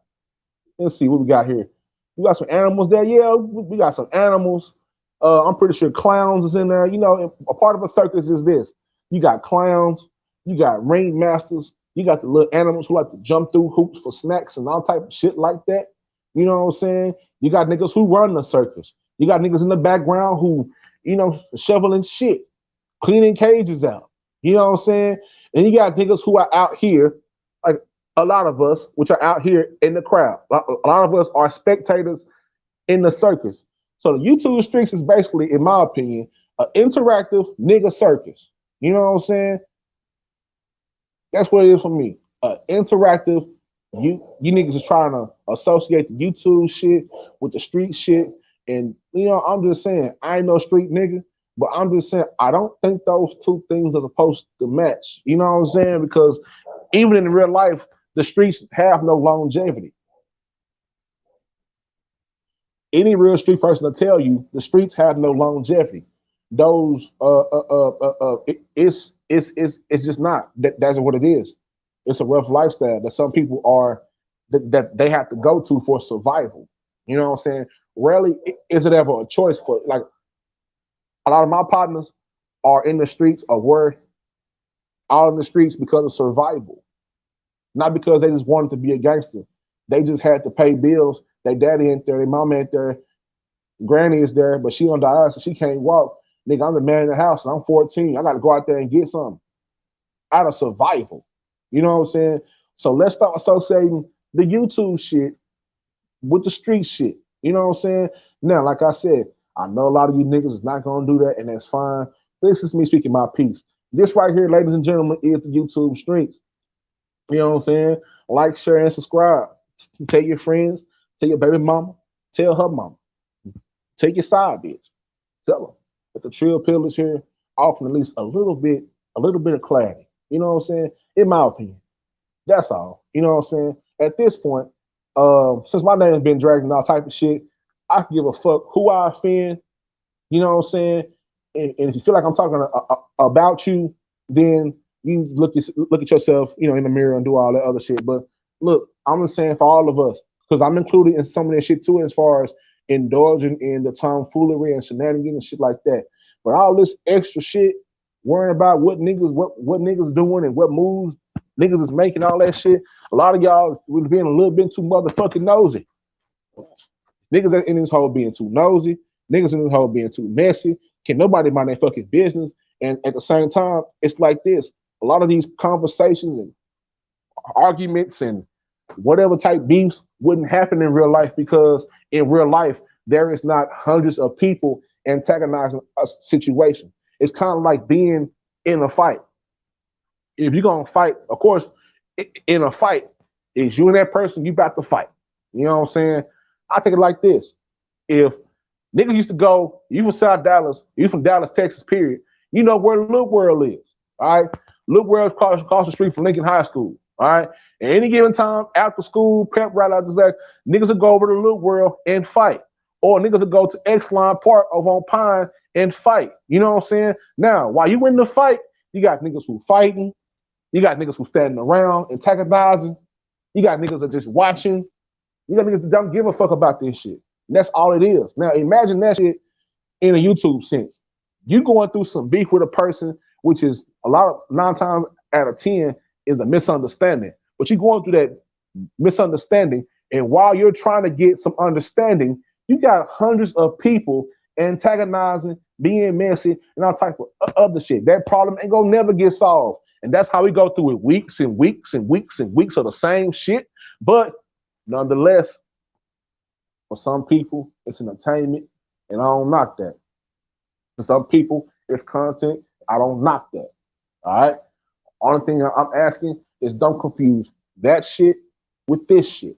let's see what we got here. We got some animals there. Yeah, we got some animals. I'm pretty sure clowns is in there. You know, a part of a circus is this. You got clowns, you got ringmasters, you got the little animals who like to jump through hoops for snacks and all type of shit like that. You know what I'm saying? You got niggas who run the circus. You got niggas in the background who, you know, shoveling shit, cleaning cages out. You know what I'm saying? And you got niggas who are out here, like a lot of us, which are out here in the crowd. A lot of us are spectators in the circus. So the YouTube streets is basically, in my opinion, an interactive nigga circus. You know what I'm saying? That's what it is for me. Interactive. You niggas is trying to associate the YouTube shit with the street shit. And you know, I'm just saying, I ain't no street nigga, but I'm just saying I don't think those two things are supposed to match. You know what I'm saying? Because even in real life, the streets have no longevity. Any real street person will tell you the streets have no longevity. Those it's just not. That's what it is. It's a rough lifestyle that some people are that they have to go to for survival. You know what I'm saying? Rarely is it ever a choice for, like, a lot of my partners are in the streets or were out in the streets because of survival, not because they just wanted to be a gangster. They just had to pay bills. Their daddy ain't there, their mama ain't there, granny is there, but she on dialysis, she can't walk. Nigga, I'm the man in the house and I'm 14. I gotta go out there and get something out of survival. You know what I'm saying? So let's start associating the YouTube shit with the street shit. You know what I'm saying? Now, like I said, I know a lot of you niggas is not gonna do that, and that's fine. This is me speaking my piece. This right here, ladies and gentlemen, is the YouTube streets. You know what I'm saying? Like, share, and subscribe. Tell your friends, tell your baby mama, tell her mama, take your side bitch. Tell them that the Trill Pill is here, offering at least a little bit of clarity. You know what I'm saying? In my opinion. That's all. You know what I'm saying? At this point, since my name has been dragged and all type of shit, I can give a fuck who I offend. You know what I'm saying? And if you feel like I'm talking about you, then you look at yourself, you know, in the mirror and do all that other shit. But look, I'm just saying for all of us, because I'm included in some of that shit too, as far as indulging in the tomfoolery and shenanigans and shit like that. But all this extra shit, worrying about what niggas doing and what moves niggas is making, all that shit. A lot of y'all was being a little bit too motherfucking nosy. Niggas in this hole being too nosy. Niggas in this hole being too messy. Can nobody mind their fucking business? And at the same time, it's like this. A lot of these conversations and arguments and whatever type beefs wouldn't happen in real life, because in real life, there is not hundreds of people antagonizing a situation. It's kind of like being in a fight. If you're going to fight, of course, in a fight, is you and that person, you about to fight. You know what I'm saying? I take it like this. If niggas used to go, you from South Dallas, you from Dallas, Texas, period, you know where Little World is. All right? Little World across the street from Lincoln High School. All right? At any given time, after school, prep right after that, niggas will go over to Little World and fight. Or niggas will go to X-Line Park over on Pine and fight. You know what I'm saying? Now, while you in the fight, you got niggas who fighting. You got niggas who standing around antagonizing. You got niggas that just watching. You got niggas that don't give a fuck about this shit. And that's all it is. Now imagine that shit in a YouTube sense. You going through some beef with a person, which is a lot of 9 times out of 10 is a misunderstanding. But you're going through that misunderstanding, and while you're trying to get some understanding, you got hundreds of people antagonizing, being messy, and all type of other shit. That problem ain't gonna never get solved. And that's how we go through it, weeks and weeks and weeks and weeks of the same shit. But nonetheless, for some people, it's entertainment, and I don't knock that. For some people, it's content. I don't knock that. All right. Only thing I'm asking is don't confuse that shit with this shit.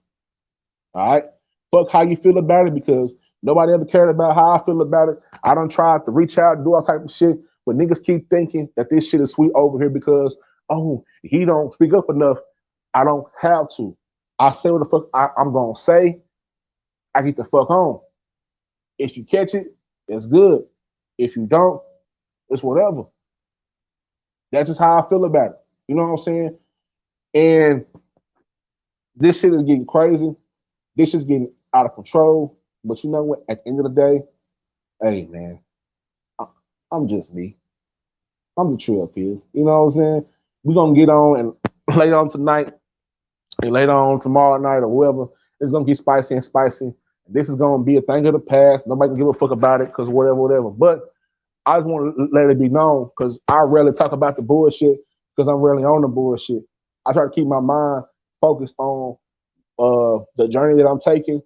All right. Fuck how you feel about it, because nobody ever cared about how I feel about it. I don't try to reach out and do all type of shit, but niggas keep thinking that this shit is sweet over here because, oh, he don't speak up enough. I don't have to. I say what the fuck I'm gonna say. I get the fuck on. If you catch it, it's good. If you don't, it's whatever. That's just how I feel about it. You know what I'm saying? And this shit is getting crazy. This is getting out of control. But you know what? At the end of the day, hey man, I'm just me. I'm the Trill Pill. You know what I'm saying? We're gonna get on and later on tonight and later on tomorrow night or whatever. It's gonna get spicy and spicy. This is gonna be a thing of the past. Nobody can give a fuck about it because whatever. But I just want to let it be known, because I rarely talk about the bullshit because I'm rarely on the bullshit. I try to keep my mind focused on the journey that I'm taking,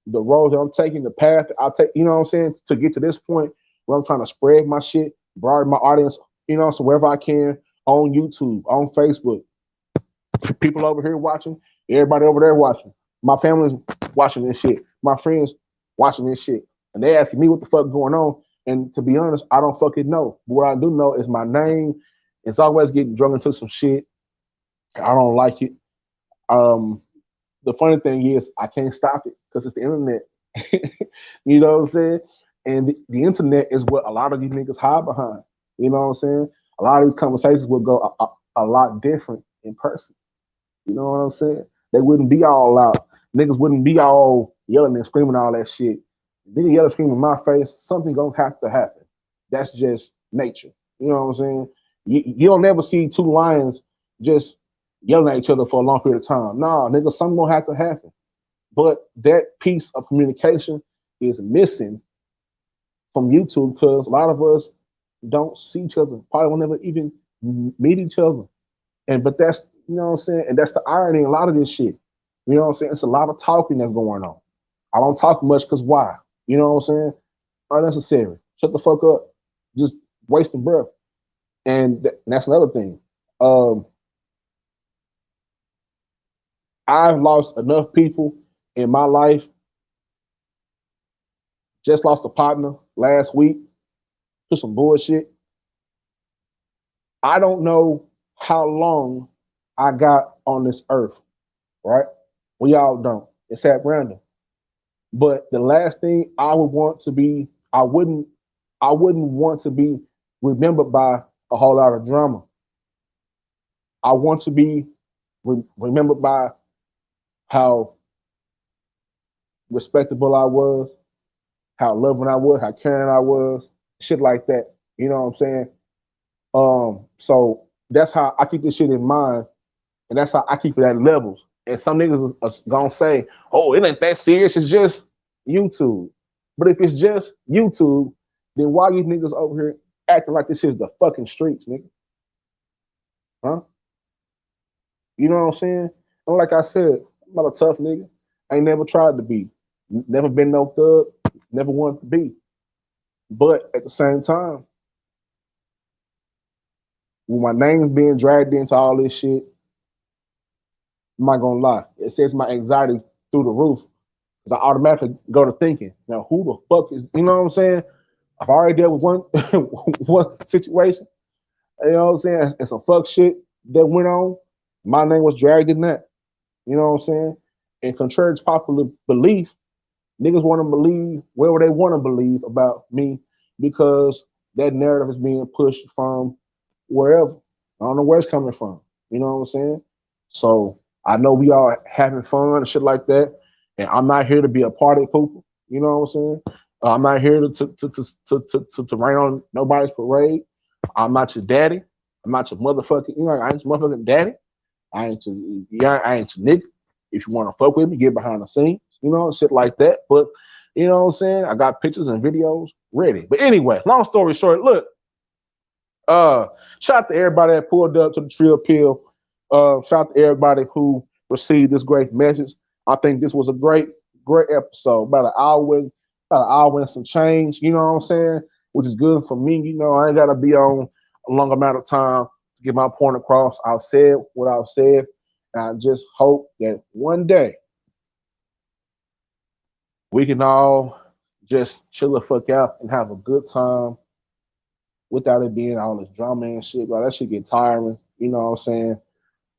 the road that I'm taking, the path that I'll take, you know what I'm saying, to get to this point where I'm trying to spread my shit, broaden my audience, you know, so wherever I can, on YouTube, on Facebook. People over here watching, everybody over there watching. My family's watching this shit. My friends watching this shit. And they asking me what the fuck going on. And to be honest, I don't fucking know. But what I do know is my name. It's always getting drunk into some shit. I don't like it. The funny thing is, I can't stop it because it's the internet. You know what I'm saying? And the internet is what a lot of these niggas hide behind. You know what I'm saying? A lot of these conversations would go a lot different in person. You know what I'm saying? They wouldn't be all out. Niggas wouldn't be all yelling and screaming all that shit. Nigga yelling, screaming in my face, something gonna have to happen. That's just nature. You know what I'm saying? You don't never see two lions just yelling at each other for a long period of time. Nah, nigga, something gonna have to happen. But that piece of communication is missing from YouTube because a lot of us don't see each other. Probably will never even meet each other. And but that's you know what I'm saying, and that's the irony in a lot of this shit. You know what I'm saying? It's a lot of talking that's going on. I don't talk much because why? You know what I'm saying? Unnecessary. Shut the fuck up. Just wasting breath. And that's another thing. Um, I've lost enough people in my life. Just lost a partner last week to some bullshit. I don't know how long I got on this earth, right? We all don't. It's at random. But the last thing I would want to be, I wouldn't want to be remembered by a whole lot of drama. I want to be remembered by how respectable I was, how loving I was, how caring I was, shit like that. You know what I'm saying? So that's how I keep this shit in mind, and that's how I keep it at levels. And some niggas are gonna say, "Oh, it ain't that serious. It's just YouTube." But if it's just YouTube, then why you niggas over here acting like this shit is the fucking streets, nigga? Huh? You know what I'm saying? And like I said, I'm not a tough nigga. I ain't never tried to be. Never been no thug. Never wanted to be. But at the same time, when my name is being dragged into all this shit, I'm not gonna lie. It sets my anxiety through the roof because I automatically go to thinking, now who the fuck is, you know what I'm saying? I've already dealt with one one situation, you know what I'm saying? And some fuck shit that went on. My name was dragged in that, you know what I'm saying? And contrary to popular belief, niggas want to believe whatever they want to believe about me because that narrative is being pushed from wherever. I don't know where it's coming from. You know what I'm saying? So I know we all having fun and shit like that. And I'm not here to be a party pooper. You know what I'm saying? I'm not here to rain on nobody's parade. I'm not your daddy. I'm not your motherfucking, you know, I ain't your motherfucking daddy. I ain't your, yeah, I ain't your nigga. If you want to fuck with me, get behind the scenes, you know, shit like that. But you know what I'm saying? I got pictures and videos ready. But anyway, long story short, look, uh, shout out to everybody that pulled up to the Trill Pill. Shout out to everybody who received this great message. I think this was a great episode. About an hour and some change, you know what I'm saying? Which is good for me. You know, I ain't gotta be on a long amount of time to get my point across. I've said what I've said. And I just hope that one day we can all just chill the fuck out and have a good time without it being all this drama and shit. Bro, that shit get tiring. You know what I'm saying?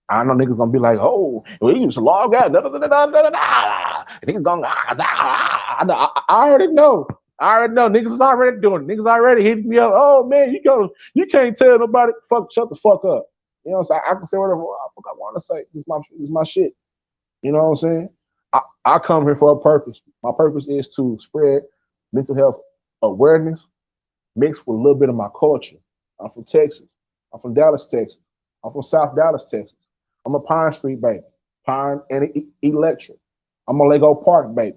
I know niggas gonna be like, oh, we used to log out. Da, da, da, da, da, da, da. Niggas gonna, I already know. I already know. Niggas is already doing it. Niggas already hitting me up. Oh man, you can't tell nobody. Fuck, shut the fuck up. You know what I'm saying? I can say whatever I want to say. This is my shit. You know what I'm saying? I come here for a purpose. My purpose is to spread mental health awareness mixed with a little bit of my culture. I'm from Texas. I'm from Dallas, Texas. I'm from South Dallas, Texas. I'm a Pine Street baby. Pine and Electric. I'm a Lego Park baby.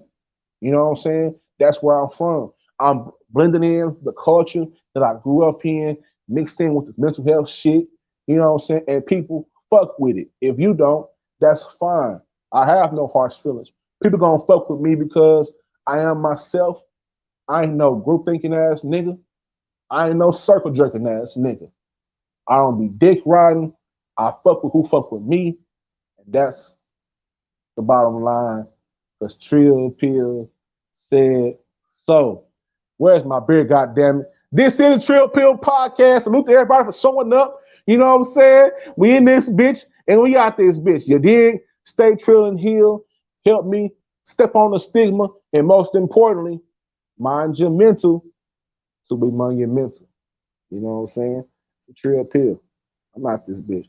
You know what I'm saying? That's where I'm from. I'm blending in the culture that I grew up in, mixed in with this mental health shit. You know what I'm saying? And people fuck with it. If you don't, that's fine. I have no harsh feelings. People gonna fuck with me because I am myself. I ain't no group thinking ass nigga. I ain't no circle jerking ass nigga. I don't be dick riding. I fuck with who fuck with me. And that's the bottom line. Because Trill Pill said so. Where's my beer, goddammit? This is Trill Pill Podcast. Salute to everybody for showing up. You know what I'm saying? We in this bitch and we out this bitch. You dig? Stay trill and heal. Help me step on the stigma. And most importantly, mind your mental to be among your mental. You know what I'm saying? It's a Trill Pill. I'm not this bitch.